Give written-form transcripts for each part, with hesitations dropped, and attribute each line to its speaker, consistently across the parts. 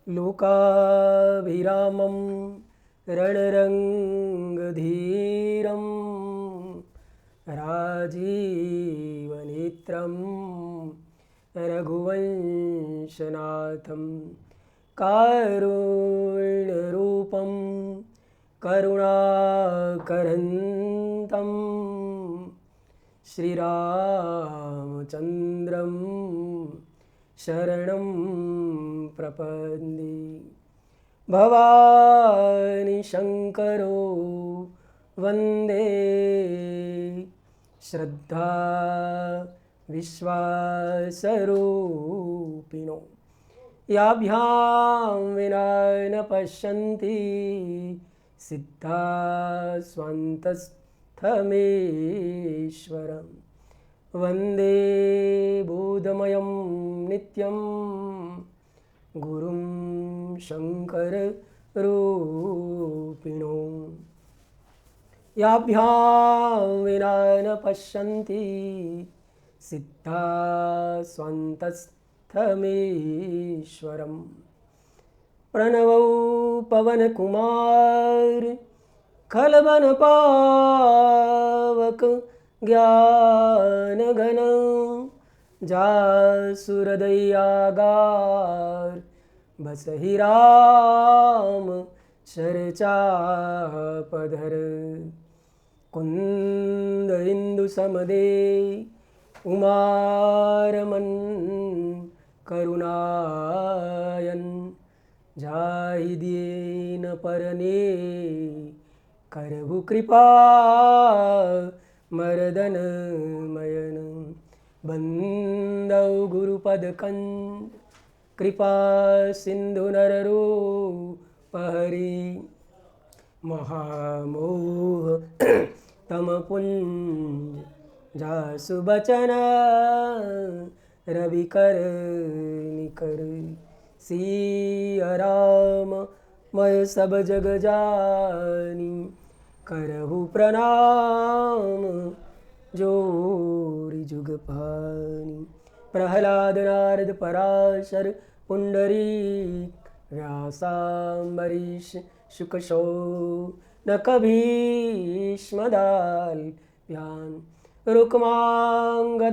Speaker 1: लोकाभिरामं रणरङ्गधीरं राजीवनेत्रं रघुवंशनाथं कारुण्यरूपं करुणाकरन्तं श्रीरामचन्द्रं शरणं प्रपद्ये। भवानी शङ्करो वन्दे श्रद्धा विश्वासरूपिणो याभ्यां विना न पश्यन्ति सिद्धा स्वान्तस्थमेश्वरं वन्दे बोधमयं नित्यं गुरुं शङ्कररूपिणो याभ्यां विना न पश्यन्ति सिद्धा स्वान्तस्थमेश्वरं प्रणवौ पवनकुमार खलबनपावक ज्ञानघन जासुहृदयागार बसहि राम चर्चापधर कुंद इंदु समदे उमारमन करुणायन जाहि दीन परने करहु कृपा मर्दन मयन बंदौ गुरुपद कंज कृपा सिंधु नररूपहरि महामोह तमपुंज जासु बचन रविकर निकर सिया राम मैं सब जग जानी करहु प्रणाम जोरी जुग पानी। प्रहलाद नारद पराशर पुंडरीक व्यासाम्बरीश शुकशौ नक भीष्मदाल्प्यान् रुक्मांगदार्जुन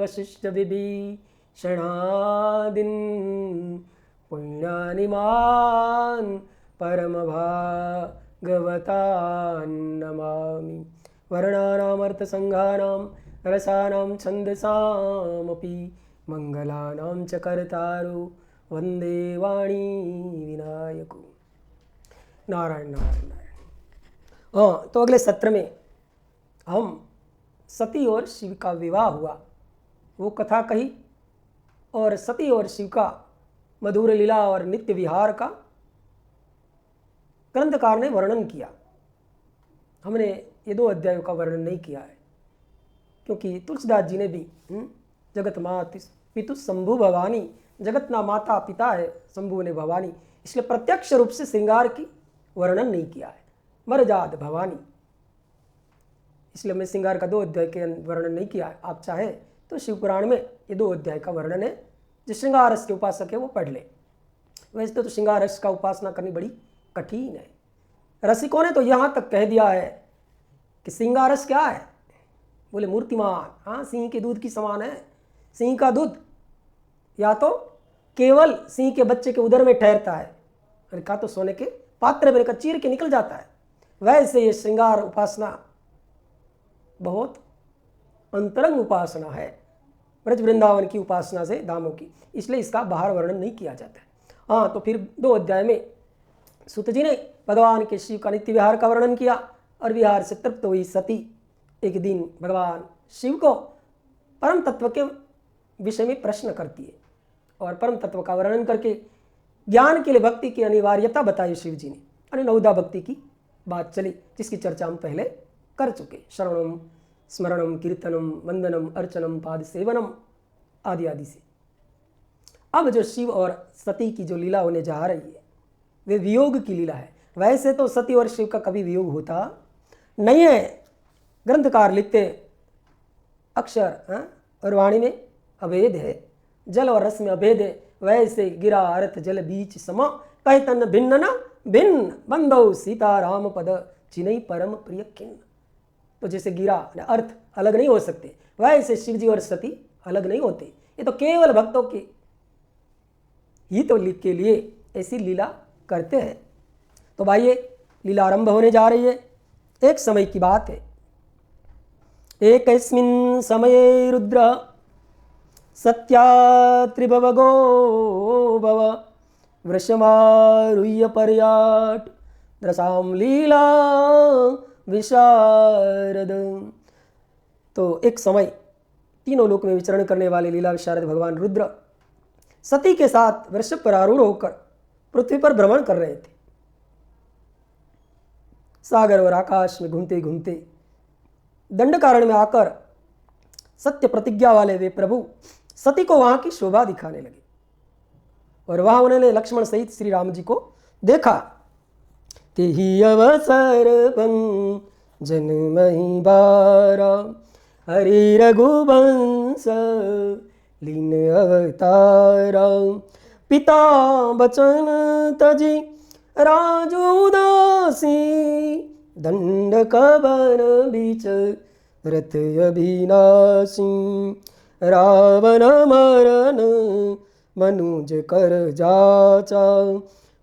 Speaker 1: वसिष्ठ विभीषणादीन् पुण्यानिमान् परमभागवतान् नमामि। वर्णानामर्थसङ्घानां रसानां छन्दसामपि मंगलानां च कर्तारो वन्दे वाणी विनायको। नारायण नारायण नारायण। हाँ, तो अगले सत्र में हम सती और शिव का विवाह हुआ वो कथा कही और सती और शिव का मधुर लीला और नित्य विहार का ग्रंथकार ने वर्णन किया। हमने ये 2 अध्यायों का वर्णन नहीं किया है क्योंकि तुलसीदास जी ने भी जगत मात पितु शंभु भवानी, जगत ना माता पिता है शंभु ने भवानी, इसलिए प्रत्यक्ष रूप से श्रृंगार की वर्णन नहीं किया है। मरजाद भवानी, इसलिए मैं श्रृंगार का 2 अध्याय के वर्णन नहीं किया है। आप चाहे तो शिव पुराण में ये 2 अध्याय का वर्णन है। जो श्रृंगार रस के उपासक है वो पढ़ ले। वैसे तो श्रृंगार रस का उपासना करनी बड़ी कठिन है। रसिकों ने तो यहाँ तक कह दिया है कि श्रृंगार रस क्या है, बोले मूर्तिमान। हाँ, सिंह के दूध की समान है। सिंह का दूध या तो केवल सिंह के बच्चे के उदर में ठहरता है, और का तो सोने के पात्र में चीर के निकल जाता है। वैसे ये श्रृंगार उपासना बहुत अंतरंग उपासना है, ब्रज वृंदावन की उपासना से दामों की, इसलिए इसका बाहर वर्णन नहीं किया जाता है। हाँ, तो फिर 2 अध्याय में सूत जी ने भगवान के शिव का नित्य विहार का वर्णन किया और विहार से तृप्त हुई सती एक दिन भगवान शिव को परम तत्व के विषय में प्रश्न करती है और परम तत्व का वर्णन करके ज्ञान के लिए भक्ति की अनिवार्यता बताई शिव जी ने। और 9दा भक्ति की बात चली जिसकी चर्चा हम पहले कर चुके। श्रवणम स्मरणम कीर्तनम वंदनम अर्चनम पाद सेवनम आदि आदि से। अब जो शिव और सती की जो लीला होने जा रही है वे वियोग की लीला है। वैसे तो सती और शिव का कभी वियोग होता नहीं है। ग्रंथकार लिखते अक्षर और वाणी में अभेद है, जल और रस में अभेद है, वैसे गिरा अर्थ जल बीच समा, कह तन भिन्न न भिन्न, बंदो सीताराम पद चिन्हई परम प्रिय खिन्न। तो जैसे गिरा अर्थ अलग नहीं हो सकते, वैसे शिव जी और सती अलग नहीं होते। ये तो केवल भक्तों के हित के लिए ऐसी लीला करते हैं। तो भाई ये लीला आरंभ होने जा रही है। एक समय की बात है। एकस्मिन् समये रुद्र सत्या त्रिभवगो भव वृषमारुह्य पर्याट द्रसाम लीला विशारद। तो एक समय तीनों लोक में विचरण करने वाले लीला विशारद भगवान रुद्र सती के साथ वृषभ पर आरूढ़ होकर पृथ्वी पर भ्रमण कर रहे थे। सागर और आकाश में घूमते घूमते दंडकारण्य में आकर सत्य प्रतिज्ञा वाले वे प्रभु सती को वहां की शोभा दिखाने लगे। और वहां उन्होंने लक्ष्मण सहित श्री राम जी को देखा। तेहि अवसर जन्महि बारा, हरि रघुवंश लीन अवतारा। पिता बचन तजी राजो उदासी, दंड कवन बीच रथ अभिनाशी। रावण मरन मनुज कर जाचा,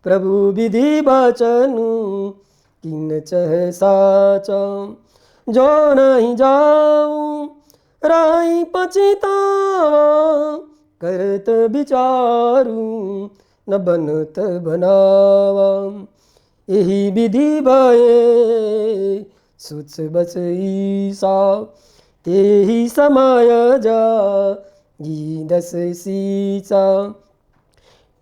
Speaker 1: प्रभु विधि बचन किन चह साचा। जो नहीं जाऊं राई पछितावा, करत विचारू न बनत बनावा। यही विधि भये सुच बच ईसा, तेहि समय जा जी दस सीसा।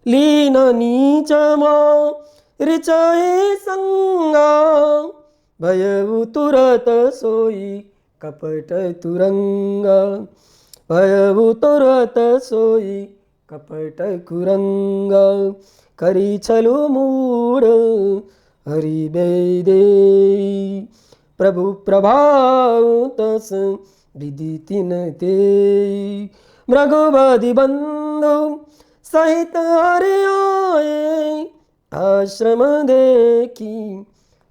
Speaker 1: लीन नीच मां ऋचये संगा, भयउ तुरत सोई कपट तुरंगा। भयउ तुरत सोई कपट कुरंगा। करी छलु मूढ़ हरि बेदे, प्रभु प्रभाव तस विधि तिन ते। मृगवधि बंधु सहित हरि आए, आश्रम देखी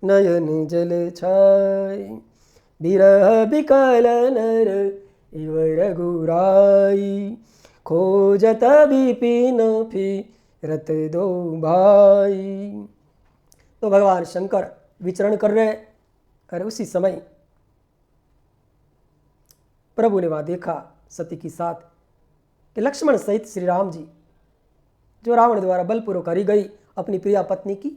Speaker 1: नयन जल छाए। बिरह बिकल नर इव रघुराई, खोजत विपिन फिरत दो भाई। तो भगवान शंकर विचरण कर रहे। और उसी समय प्रभु ने वहां देखा सती के साथ कि लक्ष्मण सहित श्री राम जी, जो रावण द्वारा बलपूर्वक हरी गई अपनी प्रिया पत्नी की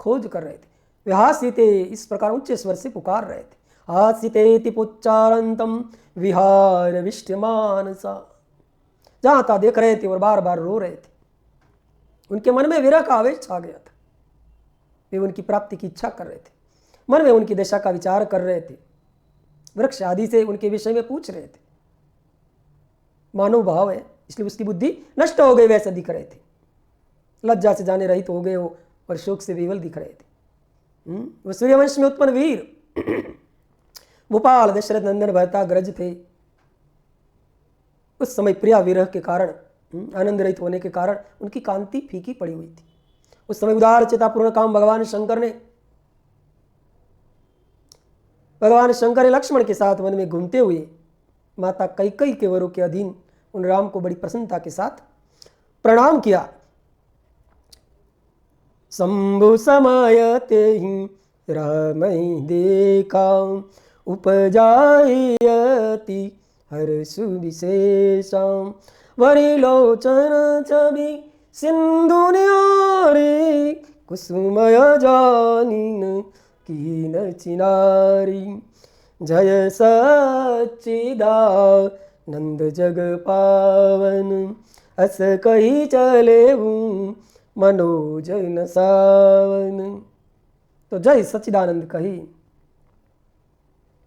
Speaker 1: खोज कर रहे थे। वे हासिते इस प्रकार ऊंचे स्वर से पुकार रहे थे। हासिते पुच्चारंतम विहार विष्टमानसा। जहां था देख रहे थे और बार बार रो रहे थे। उनके मन में विरह का आवेश छा गया था। वे उनकी प्राप्ति की इच्छा कर रहे थे। मन में उनकी दशा का विचार कर रहे थे। वृक्ष आदि से उनके विषय में पूछ रहे थे। मानव भाव है, इसलिए उसकी बुद्धि नष्ट हो गई वैसे दिख रहे थे। लज्जा से जाने रहित हो गए हो और शोक से विवल दिख रहे थे। वो सूर्यवंश में उत्पन्न वीर भूपाल दशरथ नंदन भरता ग्रज थे। उस समय प्रिया विरह के कारण, आनंद रहित होने के कारण उनकी कांति फीकी पड़ी हुई थी। उस समय उदार चेतापूर्ण काम भगवान शंकर ने लक्ष्मण के साथ वन में घूमते हुए माता कैकेयी के वरों के अधीन उन राम को बड़ी प्रसन्नता के साथ प्रणाम किया। शंभु समय तेहि रामहि देखा, उपजायति हर्षु विशेषा। वरि लोचन छवि सिंधु न्यारी, कुसुमय जानिन कीन चिनारी। जय सच्चिदानंद जग पावन, अस कही चलेऊ मनोजन सावन। तो जय सच्चिदानंद कही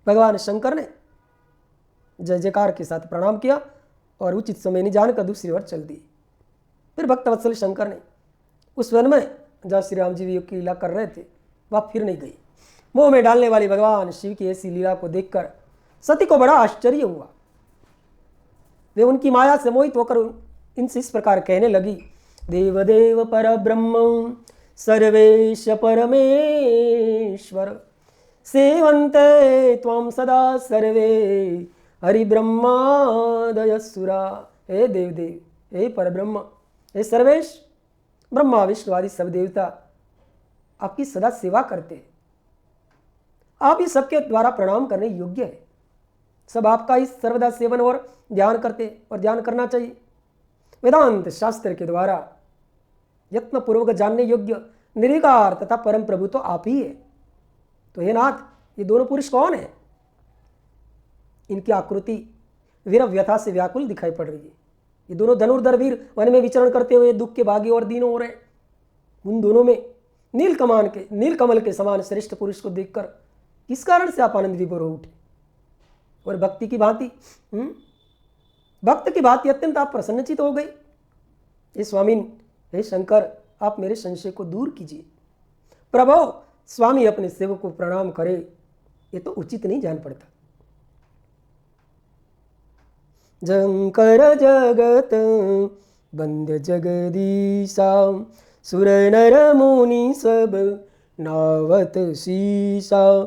Speaker 1: भगवान शंकर ने जय जयकार के साथ प्रणाम किया और उचित समय नहीं जानकर दूसरी ओर चल दी। फिर भक्तवत्सल शंकर ने उस वन में जहाँ श्री राम जी की लीला कर रहे थे वह फिर नहीं गई। मोह में डालने वाली भगवान शिव की ऐसी लीला को देखकर सती को बड़ा आश्चर्य हुआ। वे उनकी माया से मोहित होकर इनसे इस प्रकार कहने लगी देवदेव परब्रह्म सर्वेश परमेश्वर सेवन्ते त्वां सदा सर्वे हरिब्रह्मादयसुरा। हे देवदेव, हे परब्रह्म, हे सर्वेश, ब्रह्मा विष्णु आदि सब देवता आपकी सदा सेवा करते हैं। आप ही सबके द्वारा प्रणाम करने योग्य है। सब आपका ही सर्वदा सेवन और ध्यान करते और ध्यान करना चाहिए। वेदांत शास्त्र के द्वारा यत्न पूर्वक जानने योग्य निर्विकार तथा परम प्रभु तो आप ही है। तो हे नाथ, ये दोनों पुरुष कौन है? इनकी आकृति वीर व्यथा से व्याकुल दिखाई पड़ रही है। ये दोनों धनुर्धर वीर वन में विचरण करते हुए दुख के भागी और दीनों हो रहे। उन दोनों में नीलकमल के समान श्रेष्ठ पुरुष को देखकर किस कारण से आप आनंद विभोर हो उठे? और भक्ति की भांति भक्त की भांति अत्यंत आप प्रसन्नचित हो गए। हे स्वामी, हे शंकर, आप मेरे संशय को दूर कीजिए। प्रभो, स्वामी अपने सेवक को प्रणाम करे, ये तो उचित नहीं जान पड़ता। जंकर जगत बंद्य जगदीशा सुर नर मुनि सब नावत शीशा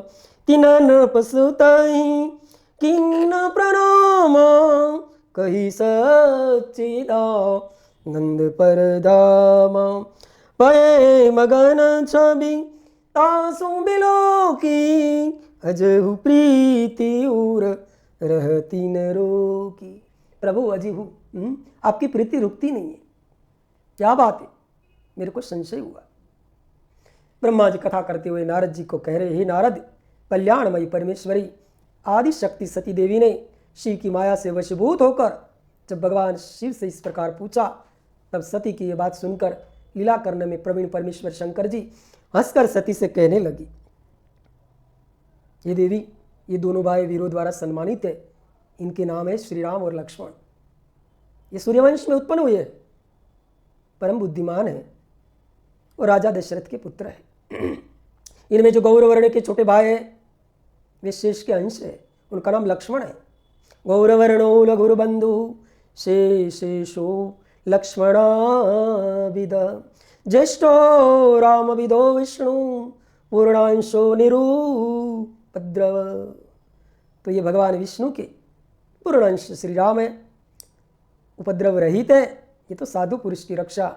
Speaker 1: तिनन पसुताई किन्न प्रणाम कही सच्चिदा नंद परधामा पये मगन छवि तासु बिलो की अजहु प्रीति उर रहती न रोकी। प्रभु अजीहू, आपकी प्रीति रुकती नहीं है। क्या बात है, मेरे को संशय हुआ। ब्रह्मा जी कथा करते हुए नारद जी को कह रहे, हे नारद, कल्याणमयी परमेश्वरी आदि शक्ति सती देवी ने शिव की माया से वशीभूत होकर जब भगवान शिव से इस प्रकार पूछा, तब सती की यह बात सुनकर लीला करने में प्रवीण परमेश्वर शंकर जी हंसकर सती से कहने लगी, ये देवी, ये दोनों भाई वीरों द्वारा सम्मानित है। इनके नाम है श्री राम और लक्ष्मण। ये सूर्यवंश में उत्पन्न हुए हैं, परम बुद्धिमान है और राजा दशरथ के पुत्र है। इनमें जो गौरवर्ण के छोटे भाई हैं वे शेष के अंश है, उनका नाम लक्ष्मण है। गौरवर्णो लघुर्बंधु शेषेशो लक्ष्मणाविद ज्येष्ठो रामविदो विष्णु पूर्णांशो निरूपद्रव। तो ये भगवान विष्णु के पूर्णांश श्री राम है, उपद्रव रहित है। ये तो साधु पुरुष की रक्षा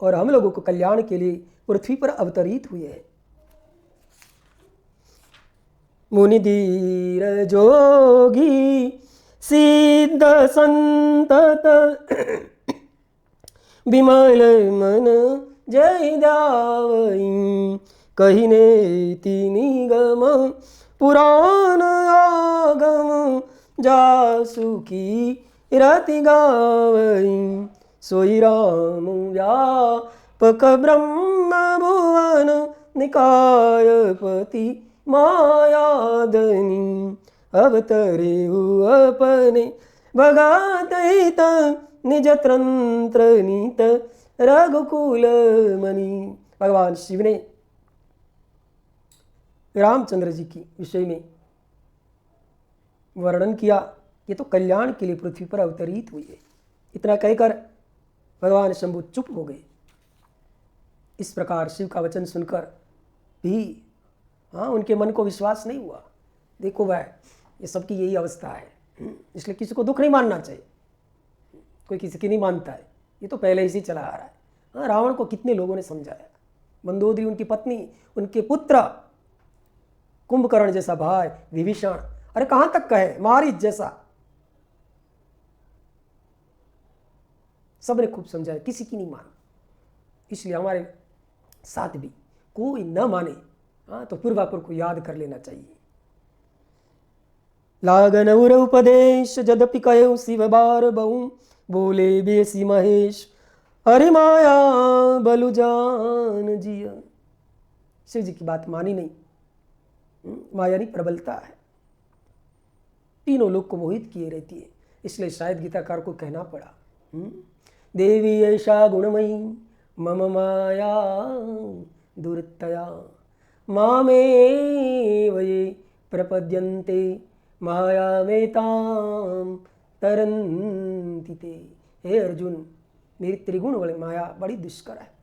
Speaker 1: और हम लोगों को कल्याण के लिए पृथ्वी पर अवतरित हुए हैं। मुनि धीर जोगी सिद्ध संतत विमल मन जय दावई कहिने निगम पुराण आगम जासु की रति गावई सोई राम व्यापक ब्रह्म भुवन निकायपति मायादनी अवतरे अपने भगत हित निज तंत्र नीत रघुकुल मणि। भगवान शिव ने रामचंद्र जी की विषय में वर्णन किया, ये तो कल्याण के लिए पृथ्वी पर अवतरित हुई है। इतना कहकर भगवान शंभु चुप हो गए। इस प्रकार शिव का वचन सुनकर भी उनके मन को विश्वास नहीं हुआ। देखो भाई, ये सबकी यही अवस्था है, इसलिए किसी को दुख नहीं मानना चाहिए। कोई किसी की नहीं मानता है, ये तो पहले ही से चला आ रहा है। रावण को कितने लोगों ने समझाया, मंदोदरी उनकी पत्नी, उनके पुत्र, कुंभकर्ण जैसा भाई विभीषण, अरे कहां तक कहे मारीच जैसा, सबने खूब समझाया, किसी की नहीं माना। इसलिए हमारे साथ भी कोई न माने तो पूर्वापुर को याद कर लेना चाहिए। लागन उर उपदेश जदपि कहो शिव बार बहु बोले बेसी महेश हरि माया बलु जान जिया। शिव जी की बात मानी नहीं, माया नहीं प्रबलता है, तीनों लोग को मोहित किए रहती है। इसलिए शायद गीताकार को कहना पड़ा, देवी ऐसा गुणमयी मम माया दुर्तया मामे वये प्रपद्यन्ते माया में ताम तरन्ति ते। हे अर्जुन, मेरी त्रिगुण वाली माया बड़ी दुष्कर है।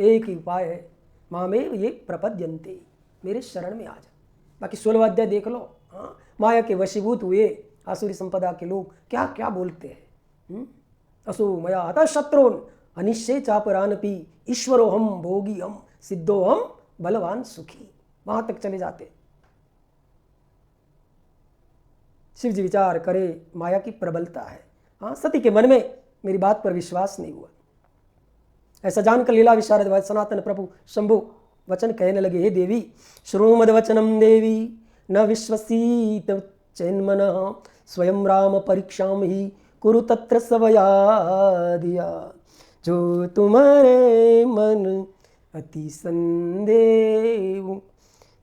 Speaker 1: एक ही उपाय है, मामेव ये प्रपद्यन्ते, मेरे शरण में आ जा। बाकी 16वां अध्याय देख लो। हाँ, माया के वशीभूत हुए आसुरी संपदा के लोग क्या क्या बोलते हैं। असो मया हतः शत्रुन अनिश्चय चापरानपि ईश्वरो हम भोगी हम सिद्धो हम बलवान सुखी, वहां तक चले जाते। शिव जी विचार करे माया की प्रबलता है। हाँ, सती के मन में मेरी बात पर विश्वास नहीं हुआ। ऐसा जानकर लीला विशारद सनातन प्रभु शंभु वचन कहने लगे, हे देवी श्रृणु मद वचनम देवी न विश्वसीत चैन्मनः स्वयं राम परीक्षाम ही कुरु तत्र सवया दिया। जो तुम्हारे मन अति संदेव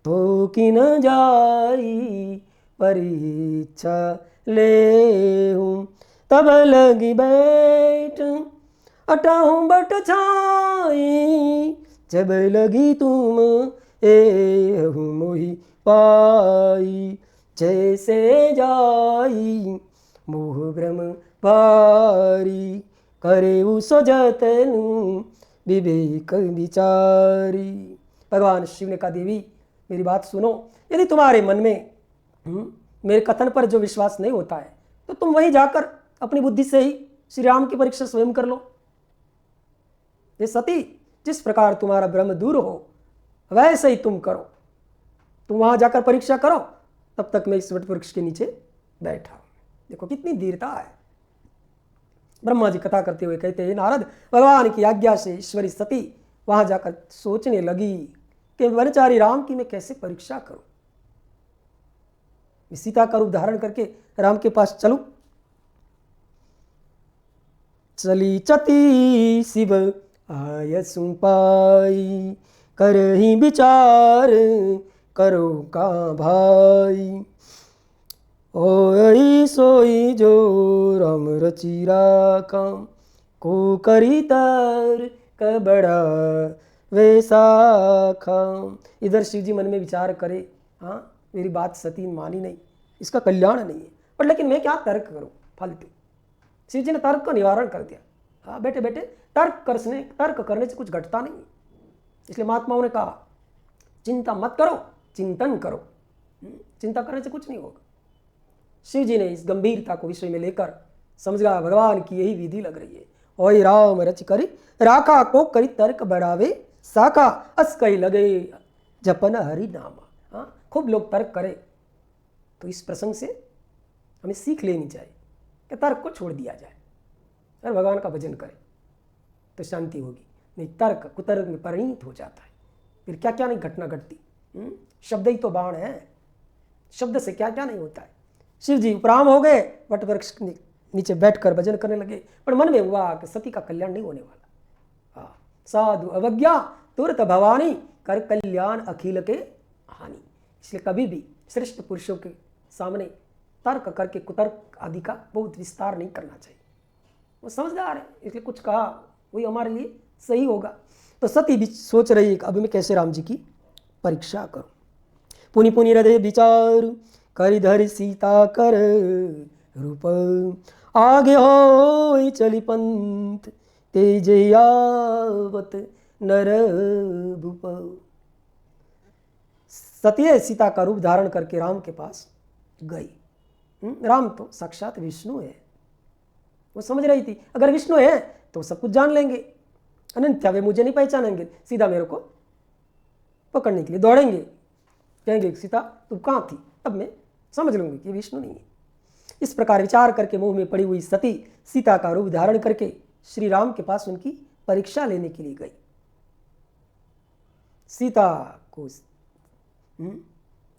Speaker 1: तो कि न जाई परीक्षा ले हूँ, तब लगी बैठ अटाहूँ बट छाई, जब लगी तुम ए मोहि पाई, जैसे जाई मोह भ्रम पारी, करे सो जतनु विवेक विचारी। भगवान शिव ने कहा, देवी मेरी बात सुनो, यदि तुम्हारे मन में मेरे कथन पर जो विश्वास नहीं होता है तो तुम वहीं जाकर अपनी बुद्धि से ही श्री राम की परीक्षा स्वयं कर लो। ये सती, जिस प्रकार तुम्हारा भ्रम दूर हो वैसे ही तुम करो। तुम वहां जाकर परीक्षा करो, तब तक मैं इस वट वृक्ष के नीचे बैठा हूं। देखो कितनी धीरता है। ब्रह्मा जी कथा करते हुए कहते हैं, नारद भगवान की आज्ञा से ईश्वरी सती वहां जाकर सोचने लगी कि वनचारी राम की मैं कैसे परीक्षा करूं। सीता का रूप धारण करके राम के पास चलूं। चली चती शिव आयसु पाई, करही विचार करो का भाई, ओई सोई जो राम रची राखा, को करी तर कबड़ा वैसाखा। इधर शिव जी मन में विचार करे, हाँ मेरी बात सती मानी नहीं, इसका कल्याण नहीं है, पर लेकिन मैं क्या तर्क करूं फालतू। शिव जी ने तर्क का निवारण कर दिया। हाँ बेटे बेटे, तर्क करने से कुछ घटता नहीं। इसलिए महात्माओं ने कहा, चिंता मत करो, चिंतन करो। चिंता करने से कुछ नहीं होगा। शिव जी ने इस गंभीरता को विषय में लेकर समझा, भगवान की यही विधि लग रही है। ओय राम रच करी राखा, को करी तर्क बढ़ावे साखा, अस कही लगे जपन हरि नामा। हाँ, खूब लोग तर्क करें तो इस प्रसंग से हमें सीख लेनी चाहिए कि तर्क को छोड़ दिया जाए और भगवान का भजन करें तो शांति होगी। नहीं, तर्क कुतर्क में परिणित हो जाता है, फिर क्या क्या नहीं घटना घटती। शब्द ही तो बाण है, शब्द से क्या क्या नहीं होता है। शिव जी उपराम हो गए, वट वृक्ष नीचे बैठकर भजन करने लगे, पर मन में हुआ कि सती का कल्याण नहीं होने वाला। हाँ, साधु अवज्ञा तुरत भवानी, कर कल्याण अखिल के हानि। इसलिए कभी भी श्रेष्ठ पुरुषों के सामने तर्क करके कुतर्क आदि का बहुत विस्तार नहीं करना चाहिए। वो समझदार है, इसलिए कुछ कहा वही हमारे लिए सही होगा। तो सती भी सोच रही है कि अब मैं कैसे राम जी की परीक्षा करूं। पुनि पुनि हृदय विचार करि धरि सीता कर रूप, आगे हो चली पंथ तेज आवत नर भूप। सती सीता का रूप धारण करके राम के पास गई। राम तो साक्षात विष्णु है। वो समझ रही थी अगर विष्णु है तो सब कुछ जान लेंगे, अन्यथा वे मुझे नहीं पहचानेंगे, सीधा मेरे को पकड़ने के लिए दौड़ेंगे, कहेंगे सीता तुम कहाँ थी, तब मैं समझ लूंगी कि विष्णु नहीं है। इस प्रकार विचार करके मुंह में पड़ी हुई सती सीता का रूप धारण करके श्री राम के पास उनकी परीक्षा लेने के लिए गई। सीता को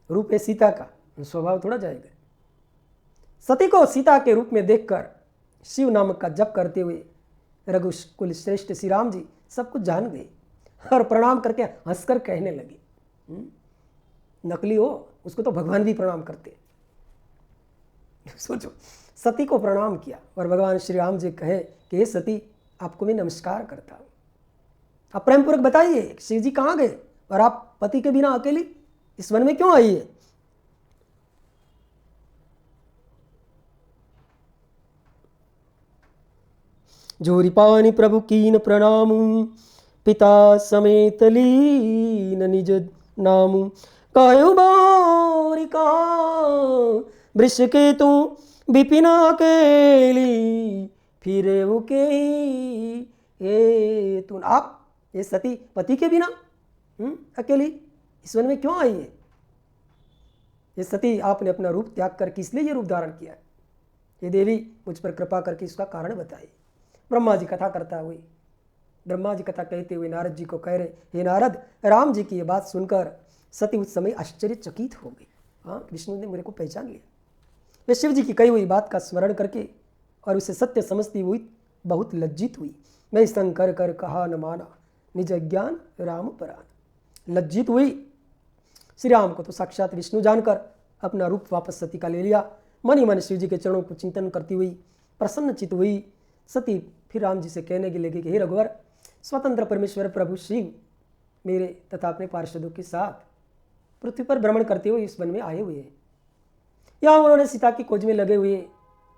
Speaker 1: रूप है सीता का, स्वभाव थोड़ा जाएगा। सती को सीता के रूप में देखकर शिव नामक का जप करते हुए रघुकुल श्रेष्ठ श्री राम जी सब कुछ जान गए और प्रणाम करके हंसकर कहने लगे। नकली हो उसको तो भगवान भी प्रणाम करते। सोचो, सती को प्रणाम किया और भगवान श्री राम जी कहे कि हे सती आपको मैं नमस्कार करता हूँ, आप प्रेम पूर्वक बताइए शिव जी कहाँ गए और आप पति के बिना अकेली इस वन में क्यों आई है। जोरी पानी प्रभु कीन प्रणाम, पिता समेत लीन निज नाम। कायो बारिका वृष के तू विपिना केली, फिरे के ये तू। आप ये सती पति के बिना अकेली इस वन में क्यों आई है? ये सती आपने अपना रूप त्याग कर किस लिए ये रूप धारण किया है? ये देवी मुझ पर कृपा करके इसका कारण बताइए। ब्रह्मा जी कथा करता हुए, ब्रह्मा जी कथा कहते हुए नारद जी को कह रहे, हे नारद, राम जी की ये बात सुनकर सती उस समय आश्चर्यचकित हो गई। हाँ, विष्णु ने मेरे को पहचान लिया। वे शिव जी की कही हुई बात का स्मरण करके और उसे सत्य समझती हुई बहुत लज्जित हुई। मैं शंकर कर कहा न माना, निज ज्ञान राम परान। लज्जित हुई। श्री राम को तो साक्षात विष्णु जानकर अपना रूप वापस सती का ले लिया। मन ही मन शिव जी के चरणों को चिंतन करती हुई प्रसन्नचित हुई सती फिर राम जी से कहने के लगे कि हे रघुवर, स्वतंत्र परमेश्वर प्रभु शिव मेरे तथा अपने पार्षदों के साथ पृथ्वी पर भ्रमण करते हुए इस वन में आए हुए हैं। यहाँ उन्होंने सीता की खोज में लगे हुए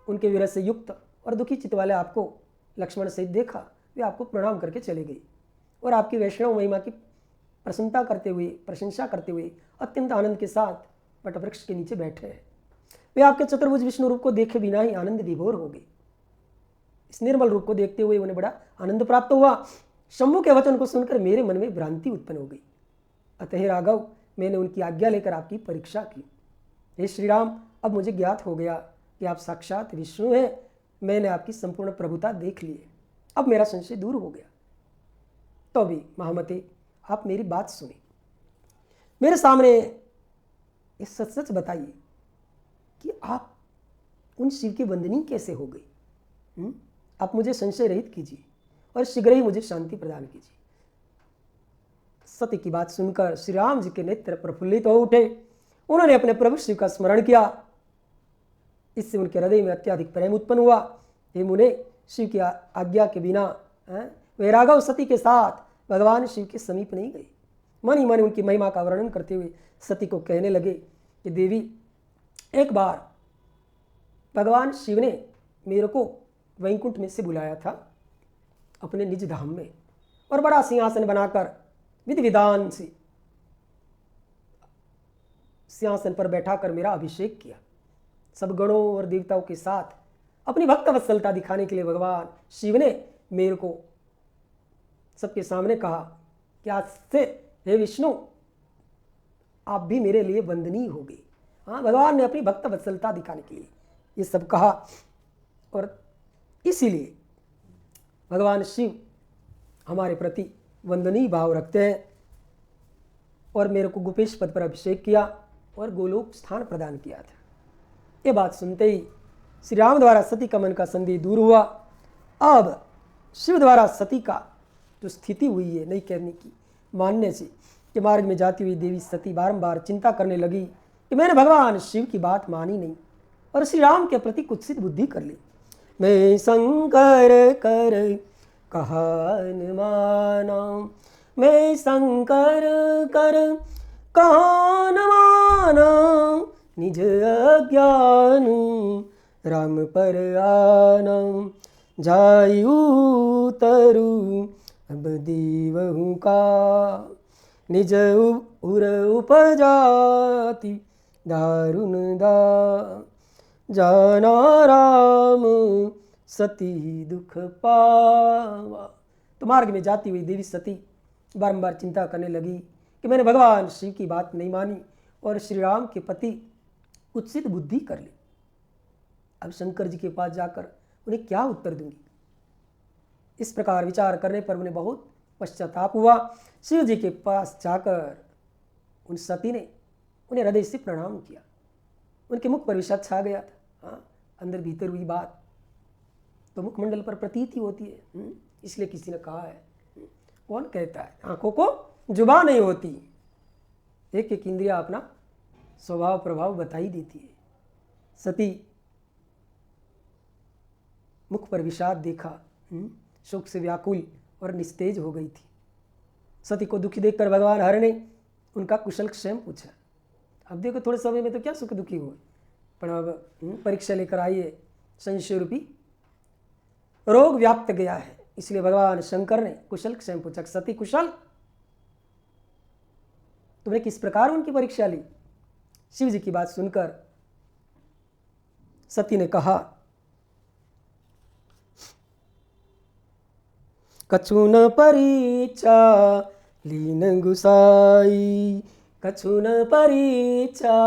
Speaker 1: उनके विरह से युक्त और दुखी चित्त वाले आपको लक्ष्मण सहित देखा। वे आपको प्रणाम करके चले गई और आपकी वैष्णव महिमा की प्रसन्नता करते हुए, प्रशंसा करते हुए अत्यंत आनंद के साथ वटवृक्ष के नीचे बैठे हैं। वे आपके चतुर्भुज विष्णु रूप को देखे बिना ही आनंद विभोर हो गए। इस निर्मल रूप को देखते हुए उन्हें बड़ा आनंद प्राप्त हुआ। शंभु के वचन को सुनकर मेरे मन में भ्रांति उत्पन्न हो गई। अतः राघव, मैंने उनकी आज्ञा लेकर आपकी परीक्षा की। हे श्री राम, अब मुझे ज्ञात हो गया कि आप साक्षात विष्णु हैं। मैंने आपकी संपूर्ण प्रभुता देख ली है। अब मेरा संशय दूर हो गया। तो भी महामते, आप मेरी बात सुने, मेरे सामने ये सच सच बताइए कि आप उन शिव की वंदनी कैसे हो गई? आप मुझे संशय रहित कीजिए और शीघ्र ही मुझे शांति प्रदान कीजिए। सती की बात सुनकर श्री राम जी के नेत्र प्रफुल्लित हो उठे। उन्होंने अपने प्रभु शिव का स्मरण किया। इससे उनके हृदय में अत्यधिक प्रेम उत्पन्न हुआ। हे मुने, शिव की आज्ञा के बिना वे राघव सती के साथ भगवान शिव के समीप नहीं गए। मन ही मन उनकी महिमा का वर्णन करते हुए सती को कहने लगे कि देवी, एक बार भगवान शिव ने मेरे को वैकुंठ में से बुलाया था अपने निज धाम में और बड़ा सिंहासन बनाकर विधि विधान से सिंहासन पर बैठाकर मेरा अभिषेक किया। सब गणों और देवताओं के साथ अपनी भक्त वत्सलता दिखाने के लिए भगवान शिव ने मेरे को सबके सामने कहा कि आज से हे विष्णु, आप भी मेरे लिए वंदनीय होगे। हाँ, भगवान ने अपनी भक्त वत्सलता दिखाने के लिए ये सब कहा और इसीलिए भगवान शिव हमारे प्रति वंदनीय भाव रखते हैं और मेरे को गोपेश पद पर अभिषेक किया और गोलोक स्थान प्रदान किया था। ये बात सुनते ही श्री राम द्वारा सती का मन का संदेह दूर हुआ। अब शिव द्वारा सती का जो स्थिति हुई है नहीं करने की मानने से कि मार्ग में जाती हुई देवी सती बारंबार चिंता करने लगी कि मैंने भगवान शिव की बात मानी नहीं और श्री राम के प्रति कुत्सित बुद्धि कर ली। मैं शंकर कर कहा न माना, मैं शंकर कर कहा न माना, निज अज्ञान राम पर आना, जायु तरु अब दीवहु का, निज उर उपजाति दारुण दा, जाना राम सती दुख पावा। तो मार्ग में जाती हुई देवी सती बारंबार चिंता करने लगी कि मैंने भगवान शिव की बात नहीं मानी और श्री राम के प्रति कुत्सित बुद्धि कर ली। अब शंकर जी के पास जाकर उन्हें क्या उत्तर दूंगी? इस प्रकार विचार करने पर उन्हें बहुत पश्चाताप हुआ। शिव जी के पास जाकर उन सती ने उन्हें हृदय से प्रणाम किया। उनके मुख पर विषाद छा गया था। हाँ, अंदर भीतर हुई बात तो मुखमंडल पर प्रतीत ही होती है। इसलिए किसी ने कहा है, कौन कहता है आंखों को जुबान नहीं होती, एक एक इंद्रिया अपना स्वभाव प्रभाव बता ही देती है। सती मुख पर विषाद देखा, शोक से व्याकुल और निस्तेज हो गई थी। सती को दुखी देखकर भगवान हर ने उनका कुशल क्षेम पूछा। अब देखो, थोड़े समय में तो क्या सुख दुखी हुए, पर अब परीक्षा लेकर आइए संशय रूपी रोग व्याप्त गया है। इसलिए भगवान शंकर ने कुशल से पूछा, सती कुशल, तुमने किस प्रकार उनकी परीक्षा ली? शिव जी की बात सुनकर सती ने कहा, कछु न परीक्षा लीन गुसाई, कछु न परीक्षा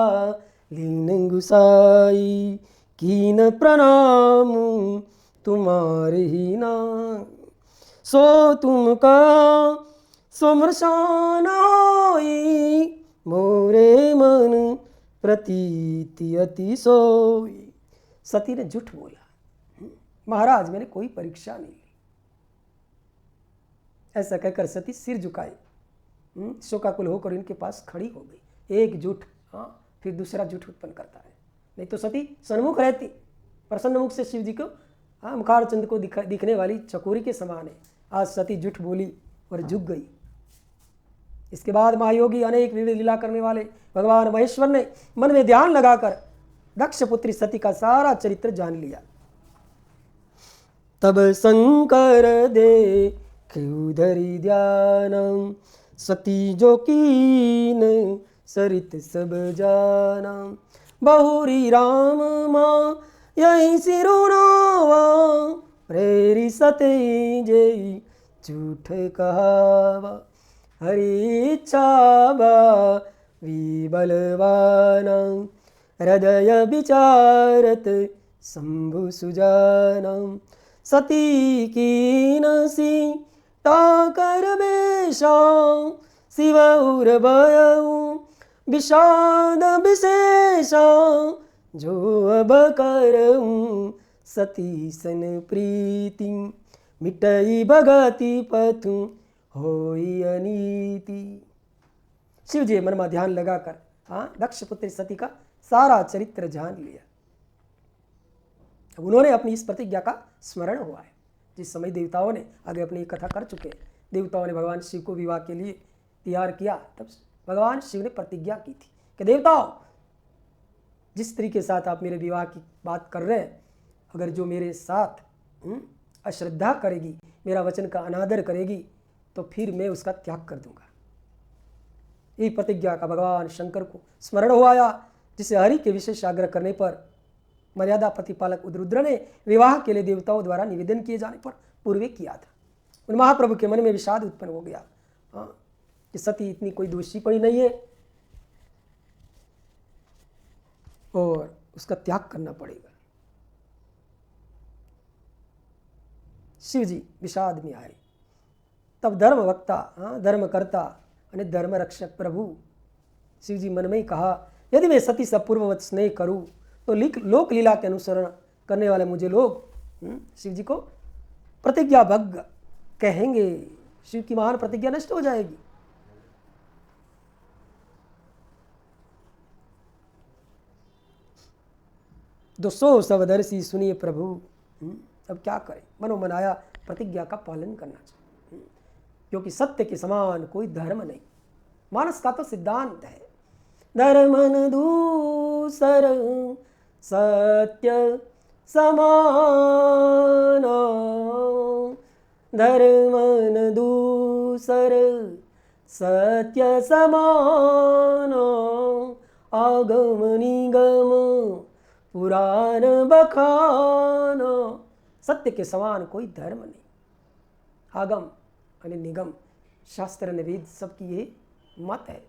Speaker 1: लीन गुसाई, कीन प्रणाम तुम्हारे ही नाम, सो तुम का सुमरसान होई, मोरे मन प्रतीति अति सोई। सती ने झूठ बोला, महाराज मैंने कोई परीक्षा नहीं ली। ऐसा कहकर सती सिर झुकाए शोकाकुल होकर इनके पास खड़ी हो गई। एक झूठ फिर दूसरा झूठ उत्पन्न करता है। नहीं तो सती सन्मुख रहती, प्रसन्न मुख से शिव जी को मुखारचंद को दिखने वाली चकोरी के समान है। आज सती झूठ बोली और झुक गई। इसके बाद महायोगी अनेक विविध लीला करने वाले भगवान महेश्वर ने मन में ध्यान लगाकर दक्ष पुत्री सती का सारा चरित्र जान लिया। तब शंकर दे धरि ध्यानम, सती जो कीन सरित सब जानम, बहुरी राम माँ यही सिरुनावा, प्रेरी सती जय झूठ कहावा, हरि इच्छा बा विबलवाना, हृदय विचारत शंभु सुजानम, सती कीन सी ताकर बेशा, शिव उर भयउ विषाद विशेषा, जो अब करऊं सती सन प्रीति, मिटई भगति पथु होई अनीति। शिव जी मन में ध्यान लगाकर दक्ष पुत्री सती का सारा चरित्र जान लिया। उन्होंने अपनी इस प्रतिज्ञा का स्मरण हुआ है। जिस समय देवताओं ने आगे अपनी कथा कर चुके हैं, देवताओं ने भगवान शिव को विवाह के लिए तैयार किया, तब भगवान शिव ने प्रतिज्ञा की थी कि देवताओं, जिस तरीके से साथ आप मेरे विवाह की बात कर रहे हैं, अगर जो मेरे साथ अश्रद्धा करेगी, मेरा वचन का अनादर करेगी, तो फिर मैं उसका त्याग कर दूंगा। यही प्रतिज्ञा का भगवान शंकर को स्मरण हुआ, जिसे हरि के विशेष आग्रह करने पर मर्यादा प्रतिपालक रुद्र ने विवाह के लिए देवताओं द्वारा निवेदन किए जाने पर पूर्वे किया था। उन महाप्रभु के मन में विषाद उत्पन्न हो गया कि सती इतनी कोई दोषी पड़ी नहीं है और उसका त्याग करना पड़ेगा। शिव जी विषाद में आए। तब धर्म वक्ता, धर्मकर्ता और धर्म रक्षक प्रभु शिव जी मन में ही कहा, यदि मैं सती से पूर्ववत स्नेह करूं तो लोक लीला के अनुसरण करने वाले मुझे लोग शिव जी को प्रतिज्ञा भंग कहेंगे, शिव की महान प्रतिज्ञा नष्ट हो जाएगी। दोस्तों सबदर्शी सुनिए प्रभु, अब क्या करें, मनोमन आया प्रतिज्ञा का पालन करना चाहिए, क्योंकि सत्य के समान कोई धर्म नहीं। मानस का तो सिद्धांत है, धर्मन दूसर सत्य समान, धर्मन दूसर सत्य समान, आगम निगम पुराण बखान। सत्य के समान कोई धर्म नहीं। आगम यानी निगम, शास्त्र ने वेद सबकी ये मत है।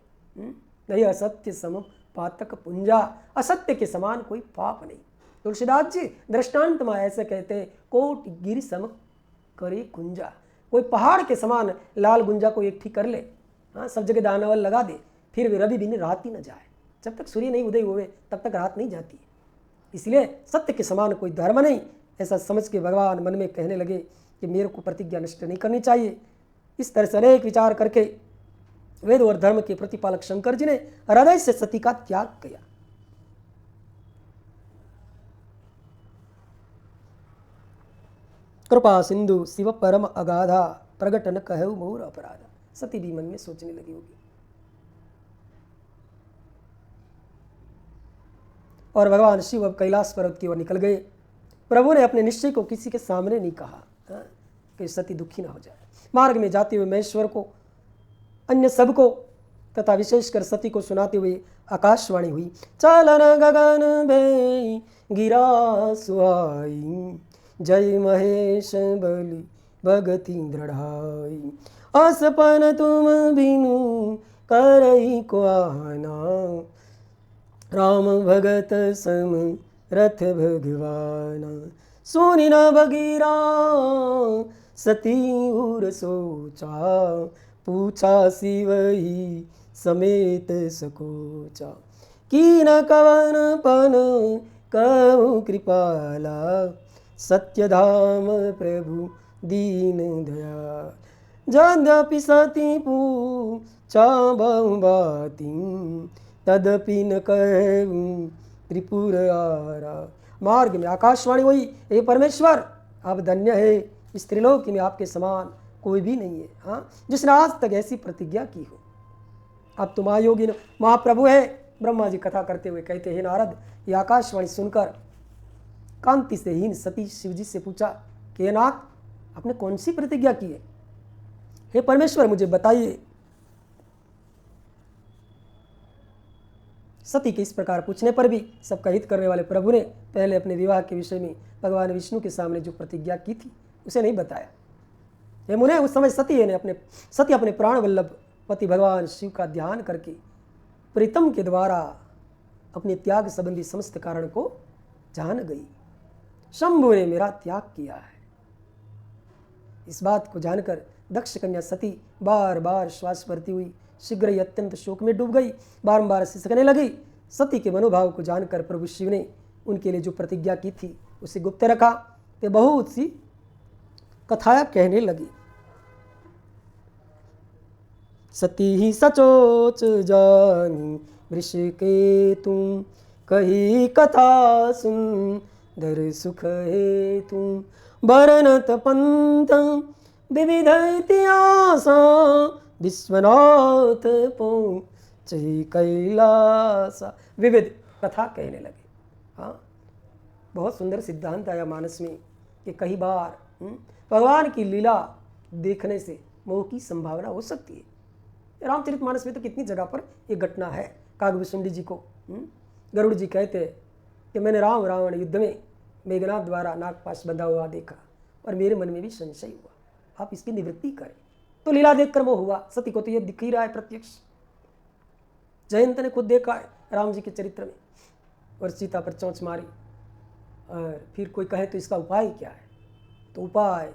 Speaker 1: नहीं असत्य सम पातक पुंजा, असत्य के समान कोई पाप नहीं। तुलसीदास जी दृष्टांत में ऐसे कहते हैं, कोट गिर सम करे कुंजा। कोई पहाड़ के समान लाल गुंजा को एकठी कर ले, सब जगह दानावल लगा दे, फिर भी रवि दिन रात ही न जाए। जब तक सूर्य नहीं उदय हुए तब तक रात नहीं जाती। इसलिए सत्य के समान कोई धर्म नहीं। ऐसा समझ के भगवान मन में कहने लगे कि मेरे को प्रतिज्ञा नष्ट नहीं करनी चाहिए। इस तरह से अनेक विचार करके वेद और धर्म के प्रतिपालक शंकर जी ने हृदय से सती का त्याग किया। कृपा सिंधु शिव परम अगाधा, प्रगट न कहु मोर अपराधा। सती भी मन में सोचने लगी होगी। और भगवान शिव अब कैलाश पर्वत की ओर निकल गए। प्रभु ने अपने निश्चय को किसी के सामने नहीं कहा कि सती दुखी ना हो जाए। मार्ग में जाते हुए महेश्वर को, अन्य सबको तथा विशेषकर सती को सुनाते हुए आकाशवाणी हुई। चलन गगन भे गिरा सुहाई, जय महेश बलि भगति दृढ़ाई। असपन तुम बिनु करई को आना, राम भगत सम रथ भगवाना। सुनि न बगीरा सती उर सोचा, पूछा शिवही समेत सकोचा। कीन कवन पन कहु कृपाला, सत्यधाम प्रभु दीन दयाल। यद्यपि सती पूछा बहु बाती, तदपि न कहूँ त्रिपुर आरा। मार्ग में आकाशवाणी हुई, हे परमेश्वर आप धन्य है, इस त्रिलोकी में आपके समान कोई भी नहीं है, हाँ, जिसने आज तक ऐसी प्रतिज्ञा की हो। अब तुम आयोगी महाप्रभु है। ब्रह्मा जी कथा करते हुए कहते हैं, नारद, ये आकाशवाणी सुनकर कांति से हीन सती शिव जी से पूछा कि हे नाथ, आपने कौन सी प्रतिज्ञा की है? हे परमेश्वर मुझे बताइए। सती के इस प्रकार पूछने पर भी सबका हित करने वाले प्रभु ने पहले अपने विवाह के विषय में भगवान विष्णु के सामने जो प्रतिज्ञा की थी उसे नहीं बताया। हे मुने, उस समय सती ने अपने प्राण वल्लभ पति भगवान शिव का ध्यान करके प्रीतम के द्वारा अपने त्याग संबंधी समस्त कारण को जान गई। शंभु ने मेरा त्याग किया है। इस बात को जानकर दक्ष कन्या सती बार बार श्वास भरती हुई शीघ्र ही अत्यंत शोक में डूब गई, बारंबार सिसकने लगी। सती के मनोभाव को जानकर प्रभु शिव ने उनके लिए जो प्रतिज्ञा की थी उसे गुप्त रखा। ते बहुत सी कथाएं कहने लगी। सती ही सचोच जानी वृष के तुम, कही कथा सुंदर सुख है तुम। बरनत पंथ विविध इतिहासा, विश्वनाथ पहुँचे कैलासा। विविध कथा कहने लगे। हाँ, बहुत सुंदर सिद्धांत आया मानस में कि कई बार भगवान की लीला देखने से मोह की संभावना हो सकती है। रामचरितमानस में तो कितनी जगह पर ये घटना है। कागभूषुंडी जी को गरुड़ जी कहते हैं कि मैंने राम रावण युद्ध में मेघनाथ द्वारा नागपाश बंधा हुआ देखा और मेरे मन में भी संशय हुआ, आप इसकी निवृत्ति करें। तो लीला देखकर मोह हुआ। सती को तो ये दिख ही रहा है प्रत्यक्ष। जयंत ने खुद देखा है राम जी के चरित्र में, और सीता पर चोंच मारी। और फिर कोई कहे तो इसका उपाय क्या है? तो उपाय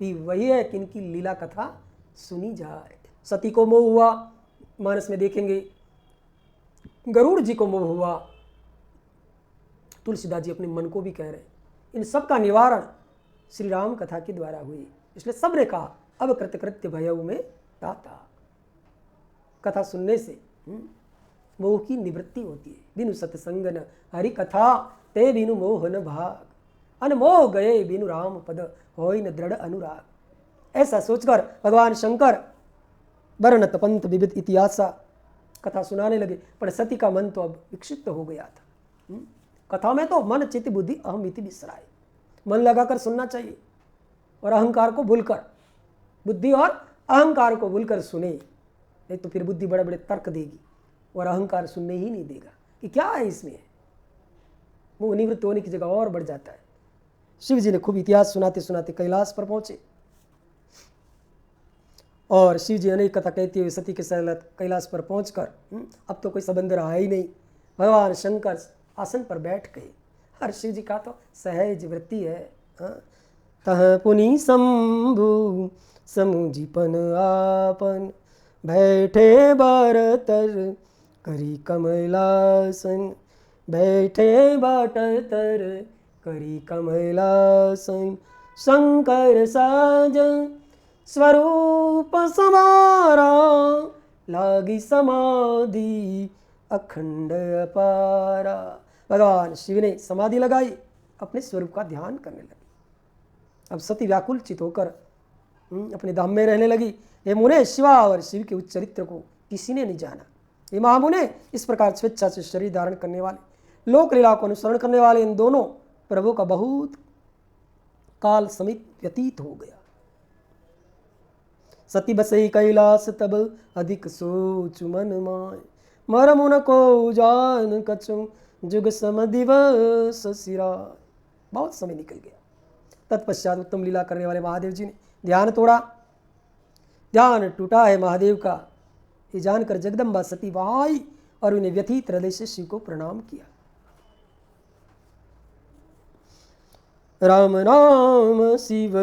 Speaker 1: भी वही है कि इनकी लीला कथा सुनी जाए। सती को मोह हुआ, मानस में देखेंगे। गरुड़ जी को मोह हुआ। तुलसीदास जी अपने मन को भी कह रहे हैं। इन सब का निवारण श्री राम कथा के द्वारा हुई। इसलिए सबने कहा अब कृतकृत्य भयऊ में ताता। कथा सुनने से मोह की निवृत्ति होती है। बिनु सत्संग न हरि कथा, ते बिनु मोह न भाग। अनमोह गए बिनु राम पद, होई न दृढ़ अनुराग। ऐसा सोचकर भगवान शंकर वर्णत पंथ विविध इतिहासा कथा सुनाने लगे। पर सती का मन तो अब विक्षिप्त हो गया था। कथा में तो मन चित्त बुद्धि अहम इति विसराय, मन लगाकर सुनना चाहिए और अहंकार को भूलकर, बुद्धि और अहंकार को भूलकर सुने। नहीं तो फिर बुद्धि बड़े बड़े तर्क देगी और अहंकार सुनने ही नहीं देगा कि क्या है इसमें। वो निवृत्त होने की जगह और बढ़ जाता है। शिव जी ने खूब इतिहास सुनाते सुनाते कैलाश पर पहुंचे और शिव जी अनेक कथा कहते हुए सती के सहित कैलाश पर पहुंचकर अब तो कोई संबंध रहा ही नहीं। भगवान शंकर आसन पर बैठ गए। हर शिव जी का तो सहज वृत्ति है। तह पुनि शंभु समुझिपन आपन, बैठे बारतर करी कमलासन। बैठे बाटतर करी कमलासन, शंकर साजन स्वरूप समारा। लागी समाधि अखंड अपारा। भगवान शिव ने समाधि लगाई, अपने स्वरूप का ध्यान करने लगी। अब सती व्याकुल चित होकर अपने धाम में रहने लगी। हे मुने, शिवा और शिव के उच्च चरित्र को किसी ने नहीं जाना। ये महामुने, इस प्रकार स्वेच्छा से शरीर धारण करने वाले, लोक लीला को अनुसरण करने वाले इन दोनों प्रभु का बहुत काल समीप व्यतीत हो गया। सती बसई कैलाश तब अधिक सोच मन माय, मरम न को जान कछु जुग सम दिवस सिराय। बहुत समय निकल गया। तत्पश्चात उत्तम लीला करने वाले महादेव जी ने ध्यान तोड़ा। ध्यान टूटा है महादेव का, ये जानकर जगदम्बा सती वहां आई और उन्हें व्यथित हृदय से शिव को प्रणाम किया। राम नाम शिव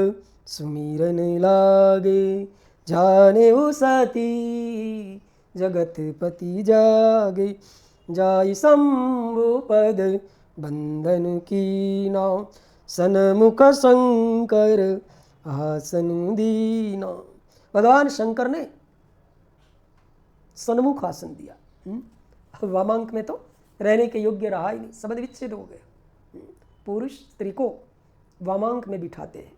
Speaker 1: सुमिरन लागे, जाने सती जगत पति जागे, जाई शंभु पद बंधन की नाम, सनमुख शंकर आसन दीना। भगवान शंकर ने सन्मुख आसन दिया। अब वामांक में तो रहने के योग्य रहा ही नहीं, संबंध विच्छेद हो गए। पुरुष स्त्री को वामांक में बिठाते हैं।